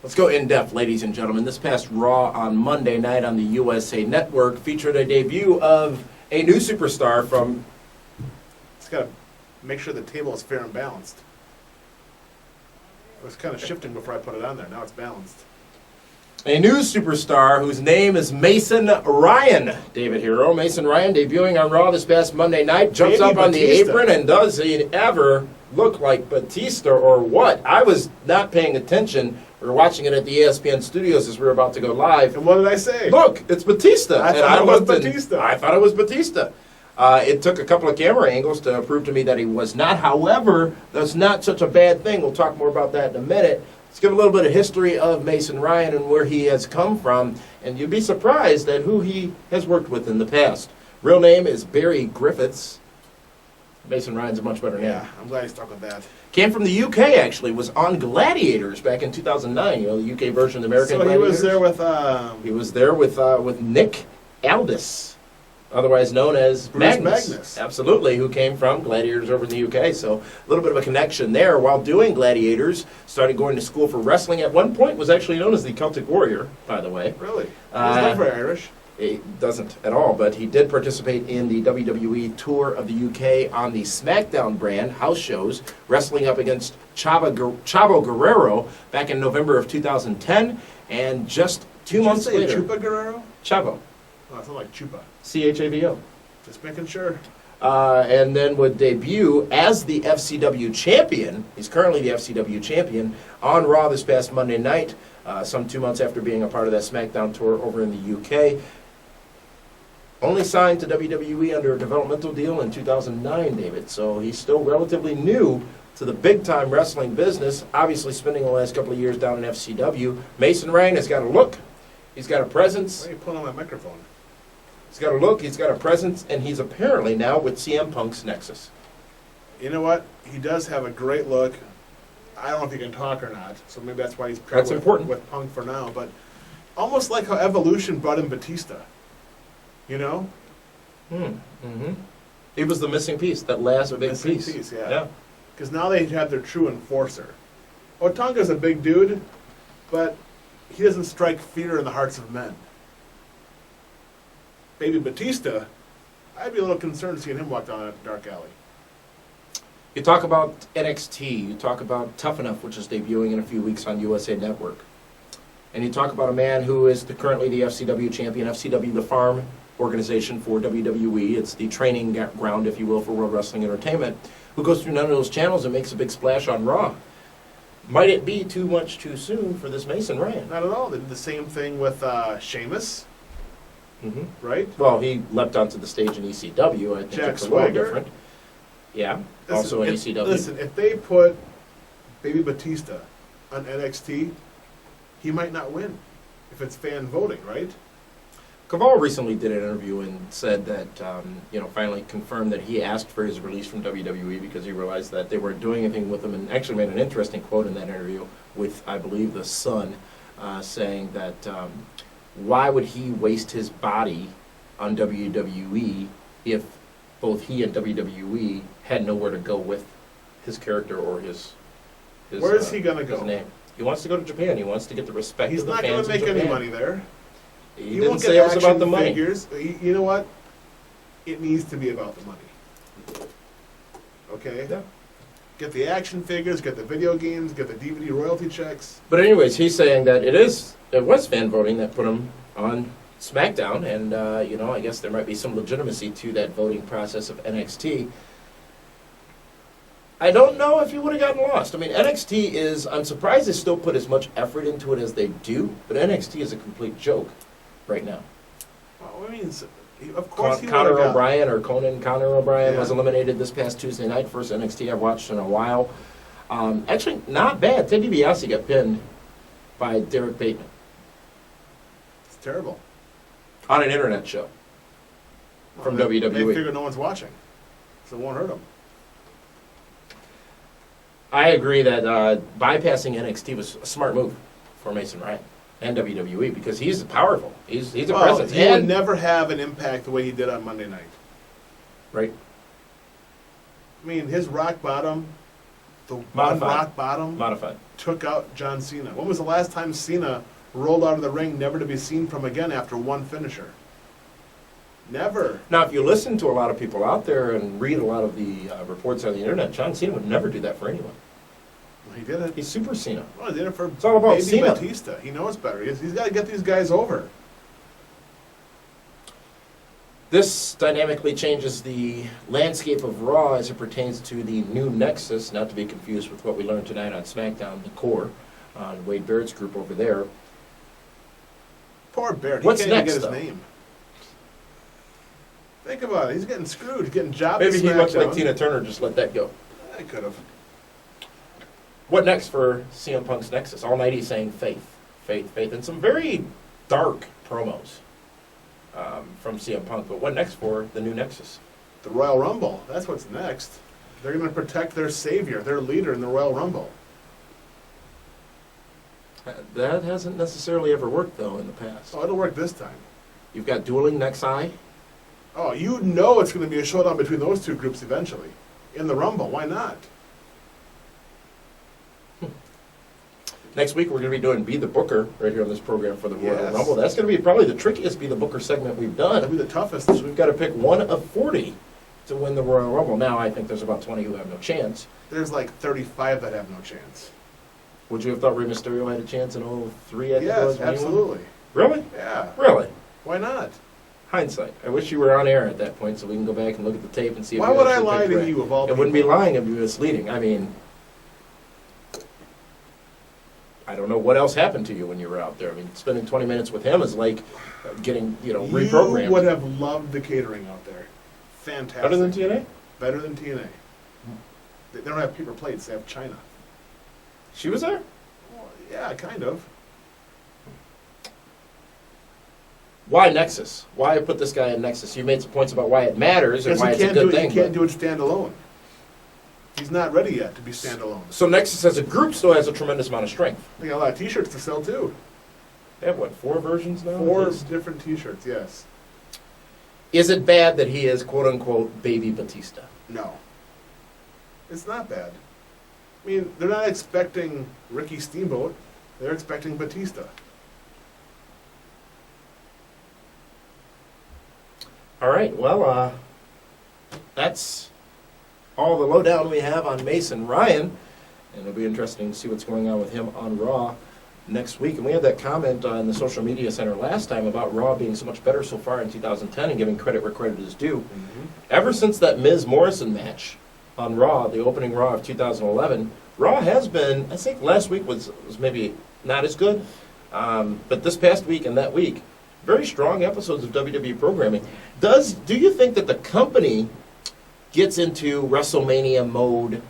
Speaker 2: Let's go in depth, ladies and gentlemen. This past Raw on Monday night on the USA Network featured a debut of a new superstar from.
Speaker 1: It's got to make sure the table is fair and balanced. It was kind of shifting before I put it on there. Now it's balanced.
Speaker 2: A new superstar whose name is Mason Ryan. David Hero. Mason Ryan debuting on Raw this past Monday night. Jumps
Speaker 1: Baby
Speaker 2: up on
Speaker 1: Batista.
Speaker 2: the apron, and does he ever look like Batista or what? I was not paying attention. We were watching it at the ESPN studios as we were about to go live.
Speaker 1: And what did I say?
Speaker 2: Look, it's Batista.
Speaker 1: I thought it was
Speaker 2: wasn't-
Speaker 1: Batista.
Speaker 2: I thought it was Batista. It took a couple of camera angles to prove to me that he was not. However, that's not such a bad thing. We'll talk more about that in a minute. Let's give a little bit of history of Mason Ryan and where he has come from, and you'd be surprised at who he has worked with in the past. Real name is Barry Griffiths. Mason Ryan's a much better name.
Speaker 1: Yeah, I'm glad you stuck with that.
Speaker 2: Came from the UK, actually. Was on Gladiators back in 2009. The UK version of the American
Speaker 1: So he
Speaker 2: Gladiators.
Speaker 1: was there with...
Speaker 2: He was there with Nick Aldis, otherwise known as
Speaker 1: Bruce
Speaker 2: Magnus.
Speaker 1: Magnus.
Speaker 2: Absolutely, who came from Gladiators over in the UK. So a little bit of a connection there. While doing Gladiators, started going to school for wrestling. At one point, was actually known as the Celtic Warrior, by the way.
Speaker 1: Really? He's
Speaker 2: Uh,
Speaker 1: not very Irish.
Speaker 2: It doesn't at all, but he did participate in the WWE tour of the UK on the SmackDown brand house shows, wrestling up against Chavo Guerrero back in November of 2010, and just 2 months
Speaker 1: Did you say
Speaker 2: later,
Speaker 1: Chupa Guerrero?
Speaker 2: Chavo,
Speaker 1: Oh, it's not like Chupa.
Speaker 2: Chavo,
Speaker 1: Just making sure.
Speaker 2: and then would debut as the FCW champion. He's currently the FCW champion on Raw this past Monday night, some 2 months after being a part of that SmackDown tour over in the UK. Only signed to WWE under a developmental deal in 2009, David. So he's still relatively new to the big-time wrestling business, obviously spending the last couple of years down in FCW. Mason Ryan has got a look. He's got a presence.
Speaker 1: Why are you pulling on my microphone?
Speaker 2: He's got a look. He's got a presence. And he's apparently now with CM Punk's Nexus.
Speaker 1: You know what? He does have a great look. I don't know if he can talk or not, so maybe that's why he's paired
Speaker 2: That's important.
Speaker 1: with Punk for now. But almost like how Evolution brought in Batista. You know?
Speaker 2: Mm-hmm. He was the missing piece, that last big
Speaker 1: missing
Speaker 2: piece.
Speaker 1: piece, yeah. Because now they have their true enforcer. Otunga's a big dude, but he doesn't strike fear in the hearts of men. Baby Batista, I'd be a little concerned seeing him walk down a dark alley.
Speaker 2: You talk about NXT, you talk about Tough Enough, which is debuting in a few weeks on USA Network. And you talk about a man who is currently the FCW champion, FCW, the farm organization for WWE. It's the training ground, if you will, for World Wrestling Entertainment, who goes through none of those channels and makes a big splash on Raw. Might it be too much too soon for this Mason Ryan?
Speaker 1: Not at all. They did the same thing with Sheamus,
Speaker 2: Mm-hmm.
Speaker 1: right?
Speaker 2: Well, he leapt onto the stage in ECW. I think
Speaker 1: Jack
Speaker 2: it's a little
Speaker 1: Swagger.
Speaker 2: different. Yeah.
Speaker 1: Listen,
Speaker 2: Also in
Speaker 1: if-
Speaker 2: ECW.
Speaker 1: Listen, if they put Baby Batista on NXT, he might not win if it's fan voting, right?
Speaker 2: Caval recently did an interview and said that, finally confirmed that he asked for his release from WWE because he realized that they weren't doing anything with him, and actually made an interesting quote in that interview with, I believe, the Sun, saying that why would he waste his body on WWE if both he and WWE had nowhere to go with his character or his
Speaker 1: Where is he gonna
Speaker 2: his
Speaker 1: go?
Speaker 2: name. He wants to go to Japan. He wants to get the respect
Speaker 1: He's
Speaker 2: of the
Speaker 1: not going
Speaker 2: fans
Speaker 1: to
Speaker 2: in
Speaker 1: make any
Speaker 2: Japan.
Speaker 1: money there.
Speaker 2: He
Speaker 1: He
Speaker 2: didn't
Speaker 1: won't
Speaker 2: say
Speaker 1: get
Speaker 2: it was about the
Speaker 1: action
Speaker 2: money.
Speaker 1: figures. You know what? It needs to be about the money. Okay?
Speaker 2: Yeah.
Speaker 1: Get the action figures, get the video games, get the DVD royalty checks.
Speaker 2: But anyways, he's saying that it was fan voting that put him on SmackDown, and I guess there might be some legitimacy to that voting process of NXT. I don't know if he would have gotten lost. I mean, NXT is, I'm surprised they still put as much effort into it as they do, but NXT is a complete joke right now.
Speaker 1: Well, I mean, of course he
Speaker 2: Connor
Speaker 1: would've got-
Speaker 2: O'Brien, or Connor O'Brien,
Speaker 1: Yeah.
Speaker 2: was eliminated this past Tuesday night. First NXT I've watched in a while. Actually, not bad. Ted DiBiase got pinned by Derek Bateman
Speaker 1: It's terrible.
Speaker 2: on an internet show from
Speaker 1: They
Speaker 2: WWE.
Speaker 1: figure no one's watching, so it won't hurt them.
Speaker 2: I agree that bypassing NXT was a smart move for Mason Ryan and WWE because he's powerful. He's a presence.
Speaker 1: He would
Speaker 2: And,
Speaker 1: never have an impact the way he did on Monday night.
Speaker 2: right.
Speaker 1: I mean, his rock bottom, the one
Speaker 2: Modified.
Speaker 1: rock bottom,
Speaker 2: Modified.
Speaker 1: took out John Cena. When was the last time Cena rolled out of the ring, never to be seen from again after one finisher? Never.
Speaker 2: Now, if you listen to a lot of people out there and read a lot of the reports on the internet, John Cena would never do that for anyone.
Speaker 1: Well, he did it.
Speaker 2: He's super Cena.
Speaker 1: Well, he did it for
Speaker 2: It's all about
Speaker 1: Baby
Speaker 2: Cena.
Speaker 1: Batista. He knows better. He's got to get these guys over.
Speaker 2: This dynamically changes the landscape of Raw as it pertains to the new Nexus, not to be confused with what we learned tonight on SmackDown, the core, on Wade Barrett's group over there.
Speaker 1: Poor Barrett.
Speaker 2: What's
Speaker 1: he can't
Speaker 2: next,
Speaker 1: even get
Speaker 2: though?
Speaker 1: his name. Think about it. He's getting screwed. He's getting jobbed.
Speaker 2: Maybe
Speaker 1: at
Speaker 2: he looks like
Speaker 1: SmackDown.
Speaker 2: Tina Turner, just let that go.
Speaker 1: I could have.
Speaker 2: What next for CM Punk's Nexus? All night he's saying faith, faith, faith, and some very dark promos from CM Punk. But what next for the new Nexus?
Speaker 1: The Royal Rumble. That's what's next. They're going to protect their savior, their leader in the Royal Rumble.
Speaker 2: That hasn't necessarily ever worked, though, in the past.
Speaker 1: Oh, it'll work this time.
Speaker 2: You've got dueling Nexi.
Speaker 1: Oh, you know it's going to be a showdown between those two groups eventually. In the Rumble. Why not?
Speaker 2: Next week, we're going to be doing Be the Booker right here on this program for the Royal
Speaker 1: Yes.
Speaker 2: Rumble. That's going to be probably the trickiest Be the Booker segment we've
Speaker 1: That'll
Speaker 2: done.
Speaker 1: be the toughest.
Speaker 2: So we've got to pick one of 40 to win the Royal Rumble. Now, I think there's about 20 who have no chance.
Speaker 1: There's like 35 that have no chance.
Speaker 2: Would you have thought Rey Mysterio had a chance in 03? I think it
Speaker 1: Yes,
Speaker 2: was, when he won?
Speaker 1: absolutely.
Speaker 2: Really?
Speaker 1: Yeah.
Speaker 2: Really?
Speaker 1: Why not?
Speaker 2: Hindsight. I wish you were on air at that point so we can go back and look at the tape and see if
Speaker 1: Why
Speaker 2: you
Speaker 1: would I
Speaker 2: actually
Speaker 1: lie
Speaker 2: picked
Speaker 1: to
Speaker 2: Rey.
Speaker 1: you of all
Speaker 2: It wouldn't be
Speaker 1: people?
Speaker 2: lying, it'd be misleading. I mean, I don't know what else happened to you when you were out there. I mean, spending 20 minutes with him is like getting, reprogrammed.
Speaker 1: You would have loved the catering out there. Fantastic.
Speaker 2: Better than TNA?
Speaker 1: Better than TNA. They don't have paper plates. They have china.
Speaker 2: She was there?
Speaker 1: Well, yeah, kind of.
Speaker 2: Why Nexus? Why put this guy in Nexus? You made some points about why it matters and
Speaker 1: Because
Speaker 2: why
Speaker 1: he
Speaker 2: it's a
Speaker 1: can't
Speaker 2: good
Speaker 1: do it.
Speaker 2: thing.
Speaker 1: He can't
Speaker 2: but-
Speaker 1: do it standalone. He's not ready yet to be standalone.
Speaker 2: So Nexus as a group still has a tremendous amount of strength.
Speaker 1: They got a lot of T-shirts to sell too.
Speaker 2: They have, what, 4 versions now?
Speaker 1: 4
Speaker 2: At least?
Speaker 1: different T-shirts. Yes.
Speaker 2: Is it bad that he is, quote-unquote, Baby Batista?
Speaker 1: No. It's not bad. I mean, they're not expecting Ricky Steamboat. They're expecting Batista.
Speaker 2: All right, well, that's all the lowdown we have on Mason Ryan, and it'll be interesting to see what's going on with him on Raw next week. And we had that comment in the social media center last time about Raw being so much better so far in 2010 and giving credit where credit is due. Ever since that Miz-Morrison match on Raw, the opening Raw of 2011, Raw has been, I think last week was maybe not as good, but this past week and that week, very strong episodes of WWE programming. Do you think that the company gets into WrestleMania mode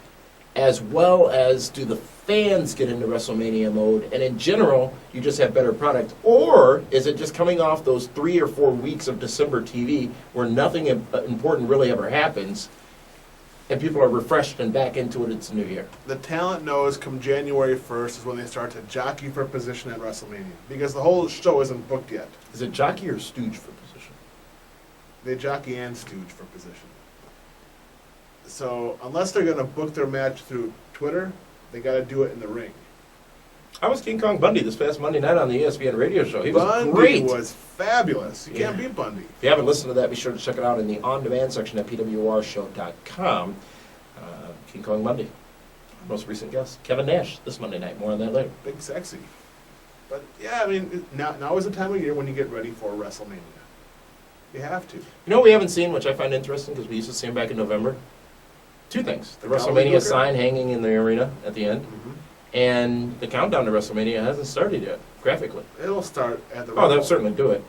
Speaker 2: as well as do the fans get into WrestleMania mode, and in general, you just have better product? Or is it just coming off those 3 or 4 weeks of December TV where nothing important really ever happens, and people are refreshed and back into it? It's a new year.
Speaker 1: The talent knows come January 1st is when they start to jockey for position at WrestleMania, because the whole show isn't booked yet.
Speaker 2: Is it jockey or stooge for position?
Speaker 1: They jockey and stooge for position. So unless they're going to book their match through Twitter, they got to do it in the ring.
Speaker 2: I was King Kong Bundy this past Monday night on the ESPN radio show. He was
Speaker 1: Bundy
Speaker 2: great.
Speaker 1: Was fabulous. You can't beat Bundy.
Speaker 2: If you haven't listened to that, be sure to check it out in the on-demand section at pwrshow.com. King Kong Bundy, most recent guest. Kevin Nash this Monday night. More on that later.
Speaker 1: Big sexy. But yeah, I mean, now is the time of year when you get ready for WrestleMania. You have to.
Speaker 2: You know what we haven't seen, which I find interesting because we used to see him back in November? 2 things. The
Speaker 1: Golly
Speaker 2: WrestleMania
Speaker 1: Hooker?
Speaker 2: sign hanging in the arena at the end,
Speaker 1: Mhm.
Speaker 2: and the countdown to WrestleMania hasn't started yet, graphically.
Speaker 1: It'll start at the
Speaker 2: Oh, they'll
Speaker 1: Rumble.
Speaker 2: certainly do it.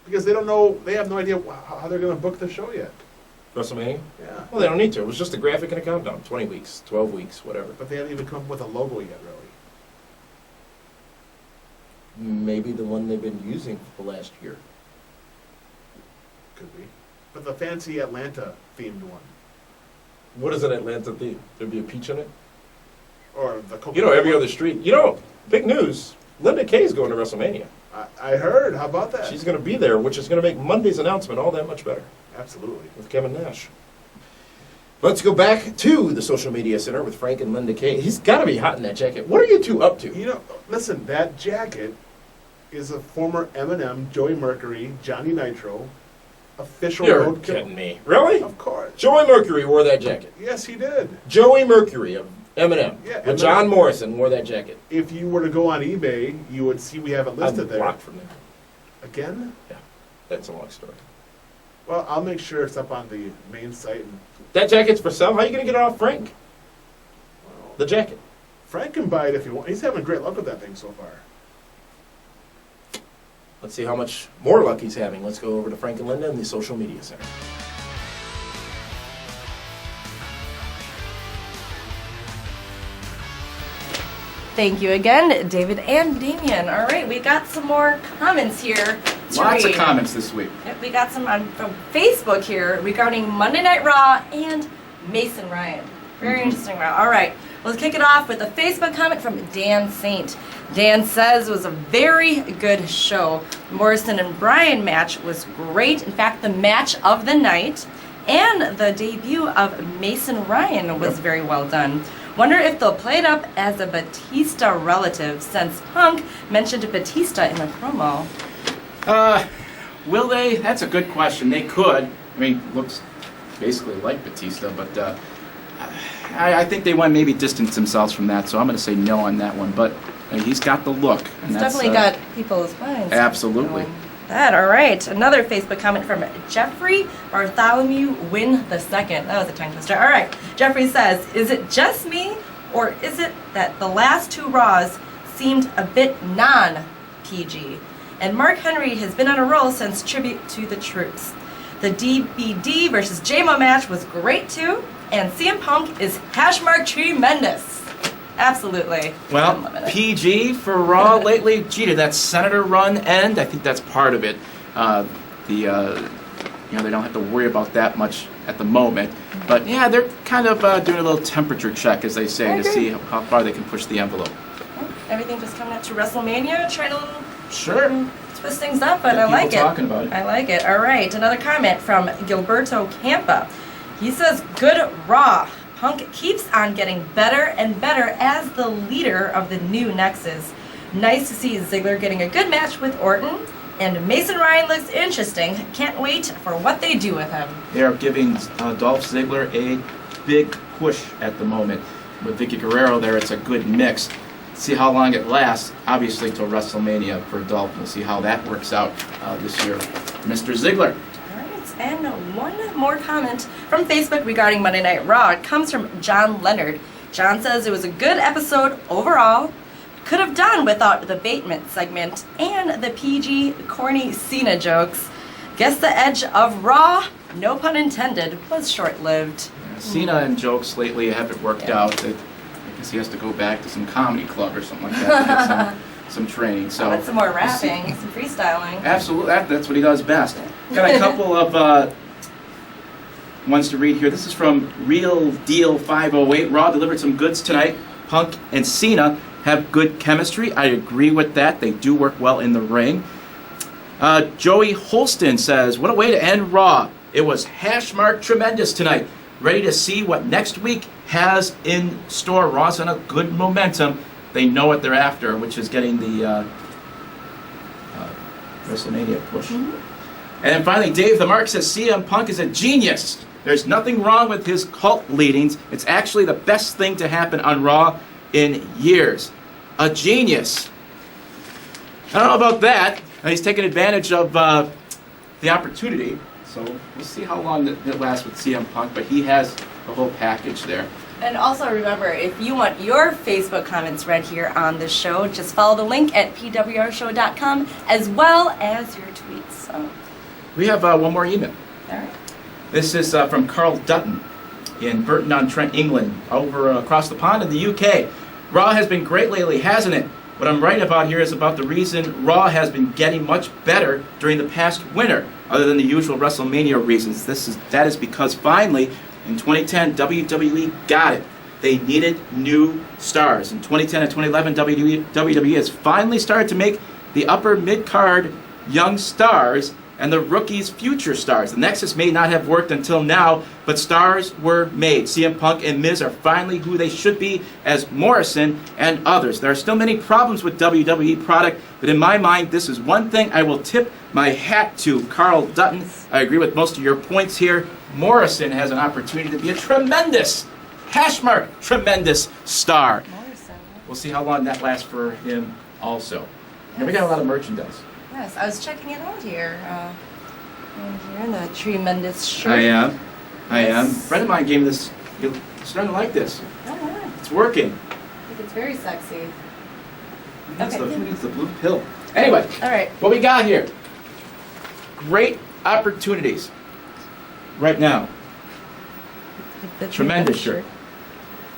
Speaker 1: Because they don't know, they have no idea how they're going to book the show yet.
Speaker 2: WrestleMania?
Speaker 1: Yeah.
Speaker 2: Well, they don't need to. It was just a graphic and a countdown. 20 weeks, 12 weeks, whatever.
Speaker 1: But they haven't even come up with a logo yet, really.
Speaker 2: Maybe the one they've been using for the last year.
Speaker 1: Could be. But the fancy Atlanta themed one.
Speaker 2: What is an Atlanta theme? There'd be a peach in it?
Speaker 1: Or the Coca-Cola.
Speaker 2: You know, every other street. You know, big news. Linda Kay's going to WrestleMania.
Speaker 1: I heard. How about that?
Speaker 2: She's going to be there, which is going to make Monday's announcement all that much better
Speaker 1: Absolutely.
Speaker 2: with Kevin Nash. Let's go back to the social media center with Frank and Linda Kay. He's got to be hot in that jacket. What are you two up to?
Speaker 1: You know, listen, that jacket is a former M&M, Joey Mercury, Johnny Nitro, official
Speaker 2: You're
Speaker 1: roadkill.
Speaker 2: kidding me. Really?
Speaker 1: Of course.
Speaker 2: Joey Mercury wore that jacket.
Speaker 1: Yes, he did.
Speaker 2: Joey Mercury of Eminem.
Speaker 1: Yeah,
Speaker 2: With
Speaker 1: Eminem.
Speaker 2: John Morrison wore that jacket.
Speaker 1: If you were to go on eBay, you would see we have it listed
Speaker 2: I'm
Speaker 1: there.
Speaker 2: blocked from there.
Speaker 1: Again?
Speaker 2: Yeah, that's a long story.
Speaker 1: Well, I'll make sure it's up on the main site. And,
Speaker 2: That jacket's for sale. How are you going to get it off Frank?
Speaker 1: well,
Speaker 2: The jacket.
Speaker 1: Frank can buy it if you want. He's having great luck with that thing so far.
Speaker 2: Let's see how much more luck he's having. Let's go over to Frank and Linda in the social media center.
Speaker 4: Thank you again, David and Damian. All right, we got some more comments here. to
Speaker 5: Lots of
Speaker 4: read.
Speaker 5: comments this week.
Speaker 4: Yep, we got some from Facebook here regarding Monday Night Raw and Mason Ryan. Very interesting Raw. All right, let's kick it off with a Facebook comment from Dan Saint. Dan says it was a very good show. Morrison and Bryan match was great. In fact, the match of the night and the debut of Mason Ryan was very well done. Wonder if they'll play it up as a Batista relative, since Punk mentioned Batista in the promo.
Speaker 5: Will they? That's a good question. They could. I mean, looks basically like Batista, but I think they want to maybe distance themselves from that, so I'm going to say no on that one. But he's got the look. And
Speaker 4: It's
Speaker 5: that's,
Speaker 4: definitely got people's minds.
Speaker 5: Absolutely.
Speaker 4: going. That, all right. Another Facebook comment from Jeffrey Bartholomew Win the Second. That was a tongue twister. All right. Jeffrey says, is it just me, or is it that the last 2 Raws seemed a bit non-PG? And Mark Henry has been on a roll since Tribute to the Troops. The DBD versus JMO match was great too, and CM Punk is #tremendous. Absolutely.
Speaker 5: Well,
Speaker 4: Unlimited.
Speaker 5: PG for Raw lately. Gee, did that Senator run end? I think that's part of it. They don't have to worry about that much at the moment. But yeah, they're kind of doing a little temperature check, as they say, to see how far they can push the envelope.
Speaker 4: Everything just coming up to WrestleMania, trying to
Speaker 5: Sure.
Speaker 4: twist things up, but
Speaker 5: Get
Speaker 4: I like
Speaker 5: people
Speaker 4: it.
Speaker 5: talking about it.
Speaker 4: I like it. All right, another comment from Gilberto Campa. He says, good Raw. Punk keeps on getting better and better as the leader of the new Nexus. Nice to see Ziggler getting a good match with Orton, and Mason Ryan looks interesting. Can't wait for what they do with him.
Speaker 5: They are giving Dolph Ziggler a big push at the moment. With Vicky Guerrero there, it's a good mix. See how long it lasts, obviously, till WrestleMania for Dolph. We'll see how that works out this year. Mr. Ziggler.
Speaker 4: All right, and one more comment from Facebook regarding Monday Night Raw. It comes from John Leonard. John says it was a good episode overall. Could have done without the Bateman segment and the PG corny Cena jokes. Guess the edge of Raw no pun intended, was short-lived.
Speaker 5: Cena and jokes lately haven't worked out. I guess he has to go back to some comedy club or something like that to get some training. So
Speaker 4: Want some more rapping, some freestyling.
Speaker 5: Absolutely, that's what he does best. Got a couple of ones to read here. This is from Real Deal 508. Raw delivered some goods tonight. Punk and Cena have good chemistry. I agree with that. They do work well in the ring. Joey Holston says, what a way to end Raw. It was # tremendous tonight. Ready to see what next week has in store. Raw's on a good momentum. They know what they're after, which is getting the WrestleMania push. And then finally, Dave the Mark says, CM Punk is a genius. There's nothing wrong with his cult leadings. It's actually the best thing to happen on Raw in years. A genius. I don't know about that. He's taking advantage of the opportunity. So we'll see how long it lasts with CM Punk, but he has the whole package there.
Speaker 4: And also remember, if you want your Facebook comments read here on the show, just follow the link at pwrshow.com as well as your tweets. So.
Speaker 5: We have one more email.
Speaker 4: All right.
Speaker 5: This is from Carl Dutton in Burton-on-Trent, England, over across the pond in the UK. Raw has been great lately, hasn't it? What I'm writing about here is about the reason Raw has been getting much better during the past winter, other than the usual WrestleMania reasons. That is because finally, in 2010, WWE got it. They needed new stars. In 2010 and 2011, WWE has finally started to make the upper mid-card young stars and the rookies future stars. The Nexus may not have worked until now, but stars were made. CM Punk and Miz are finally who they should be as Morrison and others. There are still many problems with WWE product, but in my mind, this is one thing I will tip my hat to. Carl Dutton, I agree with most of your points here. Morrison has an opportunity to be a tremendous, tremendous star.
Speaker 4: Morrison.
Speaker 5: We'll see how long that lasts for him also. And we got a lot of merchandise.
Speaker 4: Yes, I was checking it out here. You're in the tremendous shirt.
Speaker 5: I am.
Speaker 4: Yes.
Speaker 5: A friend of mine gave me this. You're starting to like this.
Speaker 4: Oh, yeah.
Speaker 5: It's working.
Speaker 4: I think it's very sexy.
Speaker 5: Who needs the blue pill? Anyway,
Speaker 4: All right.
Speaker 5: what we got here? Great opportunities. Right now.
Speaker 4: The
Speaker 5: Tremendous shirt.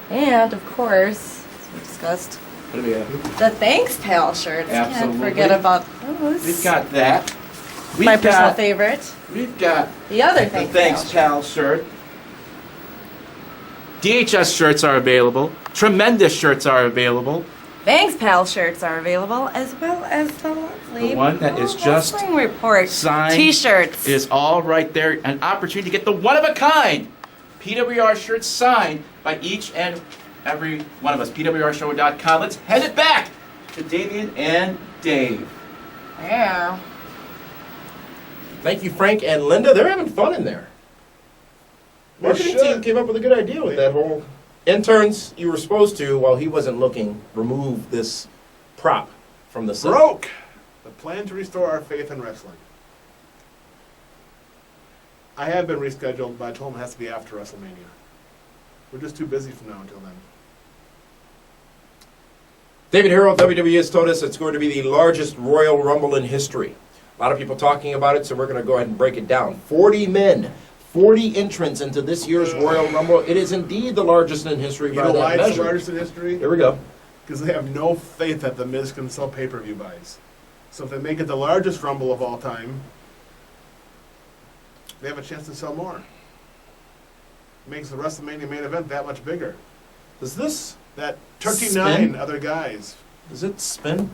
Speaker 4: And, of course, as we discussed,
Speaker 5: What do we have?
Speaker 4: the Thanks Pal shirts.
Speaker 5: Absolutely.
Speaker 4: Can't forget about those.
Speaker 5: We've got that.
Speaker 4: my personal favorite.
Speaker 5: We've got
Speaker 4: The other
Speaker 5: the
Speaker 4: Thanks
Speaker 5: Thanks
Speaker 4: Pal.
Speaker 5: Pal shirt. DHS shirts are available. Tremendous shirts are available.
Speaker 4: Thanks Pal shirts are available, as well as the lovely
Speaker 5: The one that is
Speaker 4: Pro
Speaker 5: just
Speaker 4: Wrestling Report
Speaker 5: signed
Speaker 4: T-shirts.
Speaker 5: Is all right there. An opportunity to get the one-of-a-kind PWR shirts signed by each and every one of us. PWRshow.com. Let's head it back to Damien and Dave.
Speaker 4: Yeah.
Speaker 2: Thank you, Frank and Linda. They're having fun in there. Marketing team came up with a good idea with that whole interns. You were supposed to, while he wasn't looking, remove this prop from the set.
Speaker 1: Broke the plan to restore our faith in wrestling. I have been rescheduled, but I told him it has to be after WrestleMania. We're just too busy from now until then.
Speaker 2: David Hero of WWE has told us it's going to be the largest Royal Rumble in history. A lot of people talking about it, so we're going to go ahead and break it down. 40 men, 40 entrants into this year's Royal Rumble. It is indeed the largest in history
Speaker 1: You
Speaker 2: by
Speaker 1: know
Speaker 2: that
Speaker 1: why it's
Speaker 2: measure.
Speaker 1: the largest in history?
Speaker 2: Here we go.
Speaker 1: Because they have no faith that The Miz can sell pay-per-view buys. So if they make it the largest Rumble of all time, they have a chance to sell more. Makes the WrestleMania main event that much bigger.
Speaker 2: Does this,
Speaker 1: That 39
Speaker 2: Spin?
Speaker 1: other guys.
Speaker 2: does it spin?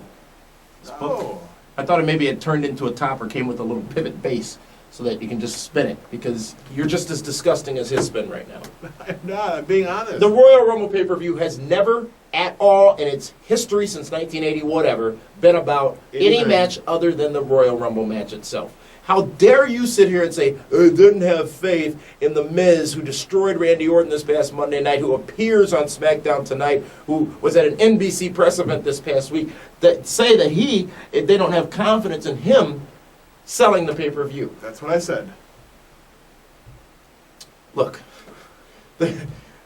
Speaker 1: Oh.
Speaker 2: I thought it maybe it turned into a top or came with a little pivot base so that you can just spin it, because you're just as disgusting as his spin right now.
Speaker 1: I'm not. I'm being honest.
Speaker 2: The Royal Rumble pay-per-view has never at all in its history since 1980, whatever, been about any
Speaker 1: 89.
Speaker 2: match other than the Royal Rumble match itself. How dare you sit here and say, I didn't have faith in The Miz, who destroyed Randy Orton this past Monday night, who appears on SmackDown tonight, who was at an NBC press event this past week, that say that they don't have confidence in him selling the pay-per-view.
Speaker 1: That's what I said.
Speaker 2: Look,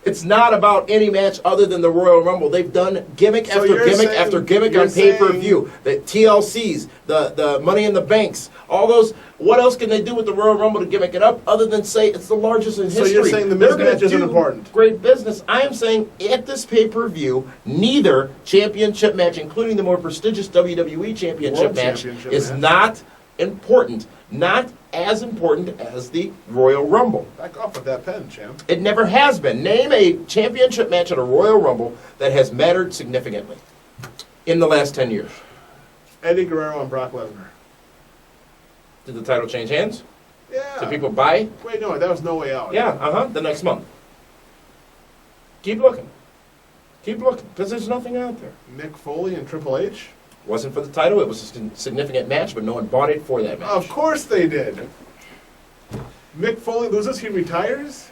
Speaker 2: It's not about any match other than the Royal Rumble. They've done gimmick
Speaker 1: So
Speaker 2: after
Speaker 1: you're
Speaker 2: gimmick
Speaker 1: saying-
Speaker 2: after gimmick
Speaker 1: you're
Speaker 2: on pay-per-view. The TLCs, the Money in the Banks, all those. What else can they do with the Royal Rumble to gimmick it up other than say it's the largest in
Speaker 1: So
Speaker 2: history?
Speaker 1: you're saying the
Speaker 2: They're
Speaker 1: Miz
Speaker 2: gonna
Speaker 1: match isn't
Speaker 2: do
Speaker 1: important?
Speaker 2: Great business. I am saying at this pay-per-view, neither championship match, including the more prestigious WWE Championship
Speaker 1: World
Speaker 2: match,
Speaker 1: Championship
Speaker 2: is
Speaker 1: match.
Speaker 2: not important. Not as important as the Royal Rumble.
Speaker 1: Back off with that pen, champ.
Speaker 2: It never has been. Name a championship match at a Royal Rumble that has mattered significantly in the last 10 years.
Speaker 1: Eddie Guerrero and Brock Lesnar.
Speaker 2: Did the title change hands?
Speaker 1: Yeah.
Speaker 2: Did people buy?
Speaker 1: Wait, no, that was No Way Out.
Speaker 2: Yeah, the next month. Keep looking. Keep looking, because there's nothing out there.
Speaker 1: Mick Foley and Triple H.
Speaker 2: Wasn't for the title, it was a significant match, but no one bought it for that match.
Speaker 1: Of course they did. Mick Foley loses, he retires?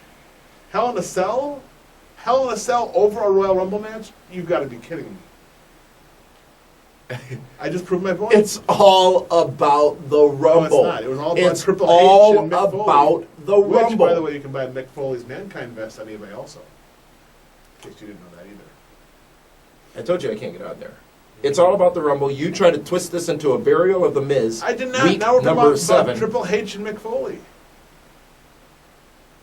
Speaker 1: Hell in a Cell? Hell in a Cell over a Royal Rumble match? You've got to be kidding me. I just proved my point.
Speaker 2: It's all about the Rumble.
Speaker 1: No, it's not. It was all about
Speaker 2: It's
Speaker 1: Triple
Speaker 2: all
Speaker 1: H and Mick Foley.
Speaker 2: about the
Speaker 1: Which,
Speaker 2: Rumble.
Speaker 1: by the way, you can buy Mick Foley's Mankind vest on eBay also. In case you didn't know that either.
Speaker 2: I told you I can't get out there. It's all about the Rumble. You try to twist this into a burial of the Miz.
Speaker 1: I did not.
Speaker 2: Week
Speaker 1: Now we're talking
Speaker 2: number
Speaker 1: about
Speaker 2: 7.
Speaker 1: Triple H and Mick Foley.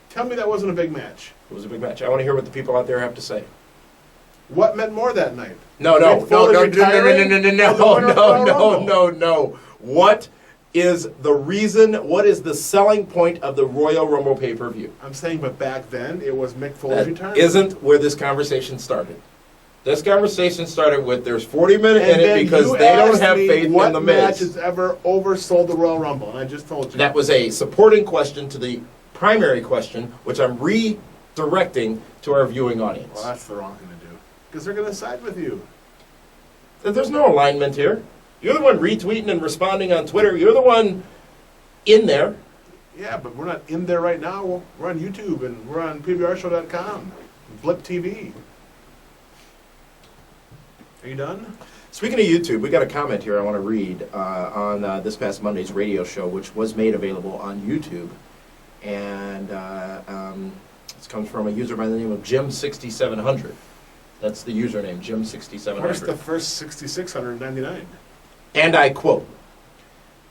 Speaker 1: Tell me that wasn't a big match.
Speaker 2: It was a big match. I want to hear what the people out there have to say.
Speaker 1: What meant more that night?
Speaker 2: No. What is the reason? What is the selling point of the Royal Rumble pay-per-view?
Speaker 1: I'm saying, but back then it was Mick Foley's
Speaker 2: That
Speaker 1: retirement.
Speaker 2: isn't where this conversation started. This conversation started with there's 40 minutes in
Speaker 1: And
Speaker 2: it
Speaker 1: then
Speaker 2: because
Speaker 1: you
Speaker 2: they don't
Speaker 1: asked
Speaker 2: have
Speaker 1: me
Speaker 2: faith in
Speaker 1: what
Speaker 2: the
Speaker 1: match
Speaker 2: Miz.
Speaker 1: has ever oversold the Royal Rumble, and I just told you.
Speaker 2: That was a supporting question to the primary question, which I'm redirecting to our viewing audience.
Speaker 1: Well, that's the wrong thing to do, because they're going to side with you.
Speaker 2: There's no alignment here. You're the one retweeting and responding on Twitter. You're the one in there.
Speaker 1: Yeah, but we're not in there right now. We're on YouTube, and we're on PBRshow.com, Blip TV. Are you done?
Speaker 2: Speaking of YouTube, we got a comment here I want to read on this past Monday's radio show, which was made available on YouTube. And this comes from a user by the name of Jim6700. That's the username, Jim6700.
Speaker 1: Where's the first 6,699?
Speaker 2: And I quote,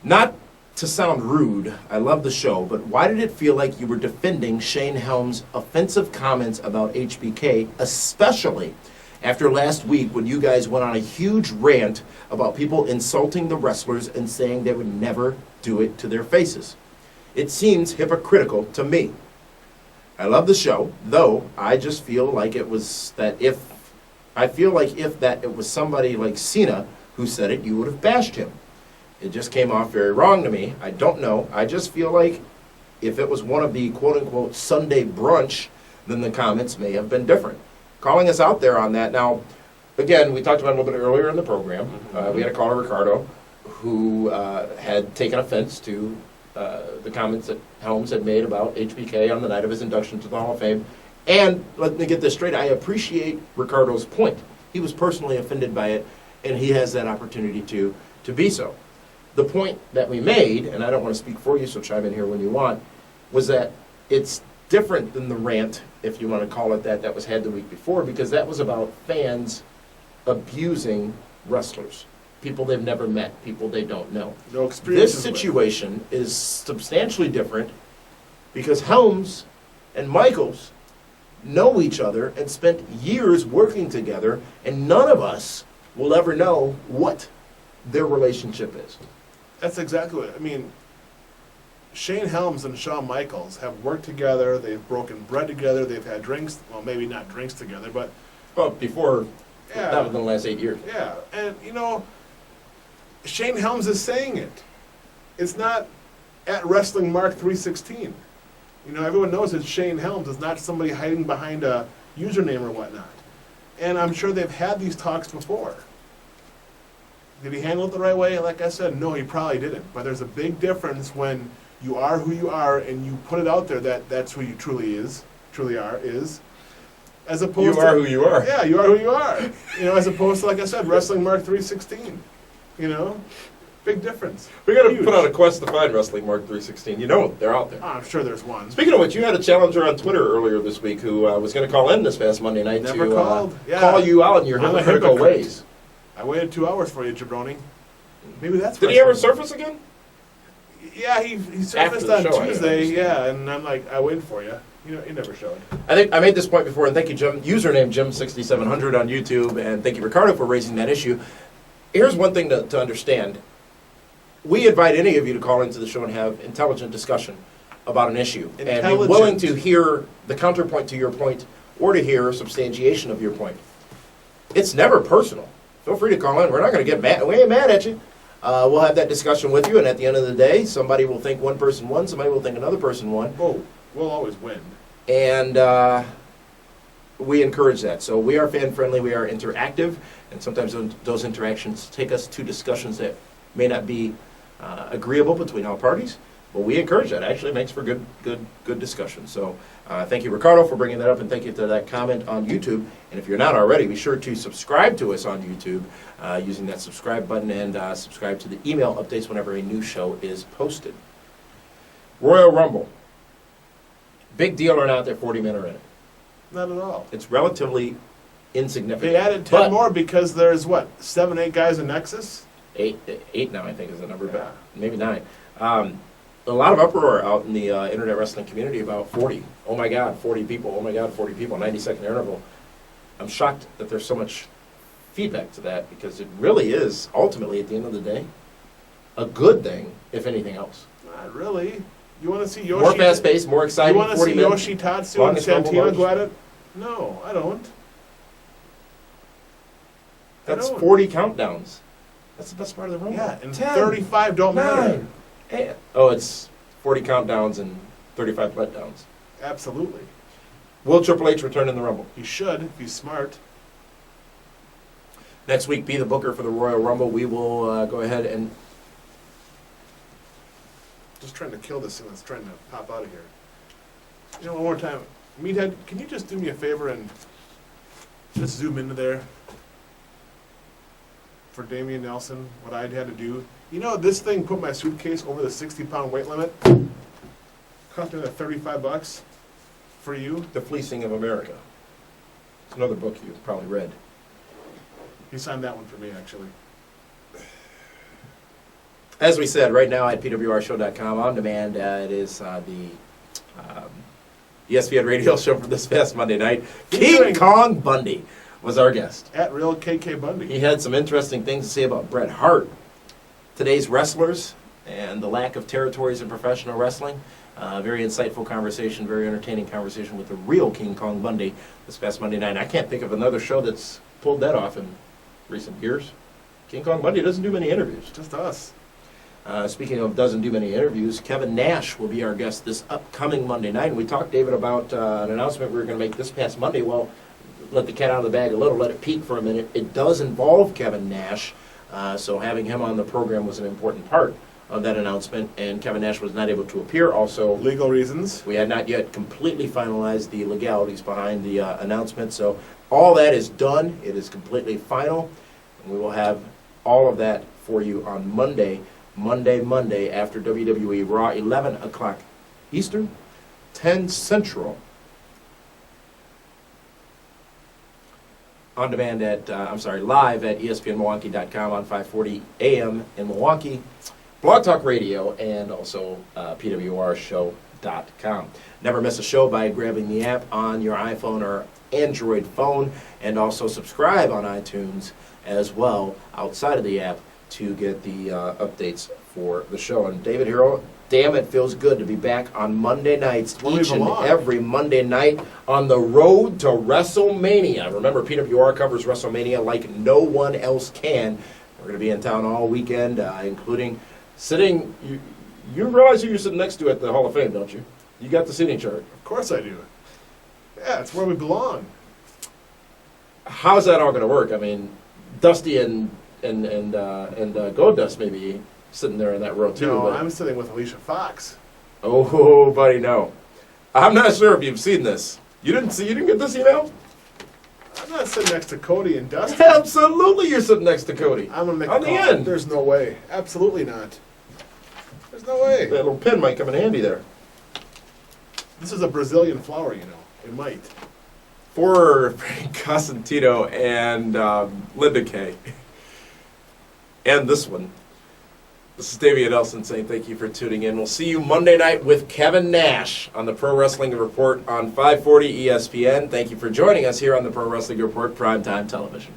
Speaker 2: "Not to sound rude, I love the show, but why did it feel like you were defending Shane Helms' offensive comments about HBK, especially after last week when you guys went on a huge rant about people insulting the wrestlers and saying they would never do it to their faces? It seems hypocritical to me. I love the show, though I just feel like it was that if it was somebody like Cena who said it, you would have bashed him. It just came off very wrong to me. I don't know. I just feel like if it was one of the quote-unquote Sunday brunch, then the comments may have been different." Calling us out there on that. Now, again, we talked about it a little bit earlier in the program. We had a caller, Ricardo, who had taken offense to the comments that Helms had made about HBK on the night of his induction to the Hall of Fame. And let me get this straight, I appreciate Ricardo's point. He was personally offended by it, and he has that opportunity to be so. The point that we made, and I don't want to speak for you, so chime in here when you want, was that it's different than the rant, if you want to call it that was had the week before, because that was about fans abusing wrestlers. People they've never met, people they don't know.
Speaker 1: No experience.
Speaker 2: This situation is substantially different because Helms and Michaels know each other and spent years working together, and none of us will ever know what their relationship is.
Speaker 1: That's exactly what I mean. Shane Helms and Shawn Michaels have worked together. They've broken bread together. They've had drinks. Well, maybe not drinks together, but
Speaker 2: Well, before,
Speaker 1: yeah,
Speaker 2: not within the last 8 years.
Speaker 1: yeah. And Shane Helms is saying it. It's not at Wrestling Mark 316. Everyone knows that Shane Helms is not somebody hiding behind a username or whatnot. And I'm sure they've had these talks before. Did he handle it the right way? Like I said, no, he probably didn't. But there's a big difference when you are who you are and you put it out there that that's who you truly are, as opposed
Speaker 2: You are
Speaker 1: to,
Speaker 2: who you are.
Speaker 1: Yeah, you are who you are. As opposed to, like I said, Wrestling Mark 316. Big difference.
Speaker 2: We got to
Speaker 1: Huge.
Speaker 2: put out a quest to find Wrestling Mark 316. You know they're out there.
Speaker 1: Oh, I'm sure there's one.
Speaker 2: Speaking of which, you had a challenger on Twitter earlier this week who was going to call in this past Monday night
Speaker 1: Never
Speaker 2: to
Speaker 1: called. Yeah.
Speaker 2: call you out in your
Speaker 1: I'm a
Speaker 2: hypocritical
Speaker 1: hypocrite.
Speaker 2: ways.
Speaker 1: I waited 2 hours for you, jabroni. Maybe that's.
Speaker 2: Did he ever surface again?
Speaker 1: Yeah, he
Speaker 2: After
Speaker 1: surfaced
Speaker 2: the
Speaker 1: on
Speaker 2: show, I
Speaker 1: Tuesday.
Speaker 2: understand.
Speaker 1: Yeah, and I'm like, I waited for you. You know, you never showed.
Speaker 2: I think I made this point before, and thank you, Jim. Username Jim6700 on YouTube, and thank you, Ricardo, for raising that issue. Here's one thing to understand. We invite any of you to call into the show and have intelligent discussion about an issue, and be willing to hear the counterpoint to your point, or to hear substantiation of your point. It's never personal. Feel free to call in. We're not going to get mad. We ain't mad at you. We'll have that discussion with you, and at the end of the day, somebody will think one person won, somebody will think another person won.
Speaker 1: Oh, we'll always win.
Speaker 2: And we encourage that. So we are fan-friendly, we are interactive, and sometimes those interactions take us to discussions that may not be agreeable between all parties, but we encourage that. It actually makes for good discussion. So thank you, Ricardo, for bringing that up, and thank you to that comment on YouTube. And if you're not already, be sure to subscribe to us on YouTube using that subscribe button, and subscribe to the email updates whenever a new show is posted. Royal Rumble. Big deal or not that 40 men are in it?
Speaker 1: Not at all.
Speaker 2: It's relatively insignificant.
Speaker 1: They added 10
Speaker 2: But
Speaker 1: more because there's, what, 7, 8 guys in Nexus?
Speaker 2: Eight now, I think, is the number,
Speaker 1: Yeah.
Speaker 2: but maybe 9. A lot of uproar out in the internet wrestling community about 40. Oh my God, 40 people. Oh my God, 40 people. 90-second interval. I'm shocked that there's so much feedback to that, because it really is, ultimately, at the end of the day, a good thing, if anything else.
Speaker 1: Not really. You want to see Yoshi?
Speaker 2: More fast-paced, more exciting.
Speaker 1: You want to
Speaker 2: 40
Speaker 1: see
Speaker 2: men.
Speaker 1: Yoshi Tatsu and
Speaker 2: Longest Rumble
Speaker 1: Santino
Speaker 2: match.
Speaker 1: go at it? No, I don't.
Speaker 2: That's
Speaker 1: I don't.
Speaker 2: 40 countdowns. That's the best part of the Rumble.
Speaker 1: Yeah, and
Speaker 2: 10,
Speaker 1: 35 don't matter.
Speaker 2: 9, 8. Oh, it's 40 countdowns and 35 letdowns.
Speaker 1: Absolutely.
Speaker 2: Will Triple H return in the Rumble?
Speaker 1: He should, if he's smart.
Speaker 2: Next week, be the booker for the Royal Rumble. We will go ahead and...
Speaker 1: Just trying to kill this thing that's trying to pop out of here. You know, one more time. Meathead, can you just do me a favor and just zoom into there for Damian Nelson, what I'd had to do? You know, this thing put my suitcase over the 60-pound weight limit. Cost me like $35 for you.
Speaker 2: The Fleecing of America. It's another book you've probably read.
Speaker 1: He signed that one for me, actually.
Speaker 2: As we said, right now at pwrshow.com on demand, it is the ESPN radio show for this past Monday night. King Kong Bundy was our guest.
Speaker 1: At Real KK Bundy.
Speaker 2: He had some interesting things to say about Bret Hart, today's wrestlers, and the lack of territories in professional wrestling. Very insightful conversation, very entertaining conversation with the real King Kong Bundy this past Monday night. I can't think of another show that's pulled that off in recent years. King Kong Bundy doesn't do many interviews.
Speaker 1: Just us.
Speaker 2: Speaking of doesn't do many interviews, Kevin Nash will be our guest this upcoming Monday night. And we talked, David, about an announcement we were going to make this past Monday. Well, let the cat out of the bag a little, let it peek for a minute. It does involve Kevin Nash, so having him on the program was an important part of that announcement, and Kevin Nash was not able to appear. Also,
Speaker 1: Legal reasons.
Speaker 2: we had not yet completely finalized the legalities behind the announcement, so all that is done. It is completely final, and we will have all of that for you on Monday after WWE Raw, 11 o'clock Eastern, 10 Central. On demand at, live at ESPNMilwaukee.com on 540 AM in Milwaukee, Blog Talk Radio, and also PWRshow.com. Never miss a show by grabbing the app on your iPhone or Android phone, and also subscribe on iTunes as well outside of the app to get the updates for the show. And David Hero, damn, it feels good to be back on Monday nights, each and every Monday night on the road to WrestleMania. Remember, PWR covers WrestleMania like no one else can. We're going to be in town all weekend, including sitting. You realize who you're sitting next to at the Hall of Fame, don't you? You got the seating chart.
Speaker 1: Of course I do. Yeah, it's where we belong.
Speaker 2: How's that all going to work? I mean, Dusty and Goldust maybe sitting there in that row too.
Speaker 1: No,
Speaker 2: but
Speaker 1: I'm sitting with Alicia Fox.
Speaker 2: oh, buddy, no. I'm not sure if you've seen this. You didn't get this email?
Speaker 1: I'm not sitting next to Cody and Dustin.
Speaker 2: Absolutely, you're sitting next to Cody.
Speaker 1: I'm gonna make
Speaker 2: on
Speaker 1: a
Speaker 2: the
Speaker 1: call.
Speaker 2: end.
Speaker 1: There's no way. Absolutely not. There's no way.
Speaker 2: That little pin might come in handy there.
Speaker 1: This is a Brazilian flower, you know. It might.
Speaker 2: For Frank Cosentino and Linda Kay, and this one, this is Davey Nelson saying thank you for tuning in. We'll see you Monday night with Kevin Nash on the Pro Wrestling Report on 540 ESPN. Thank you for joining us here on the Pro Wrestling Report Primetime Television.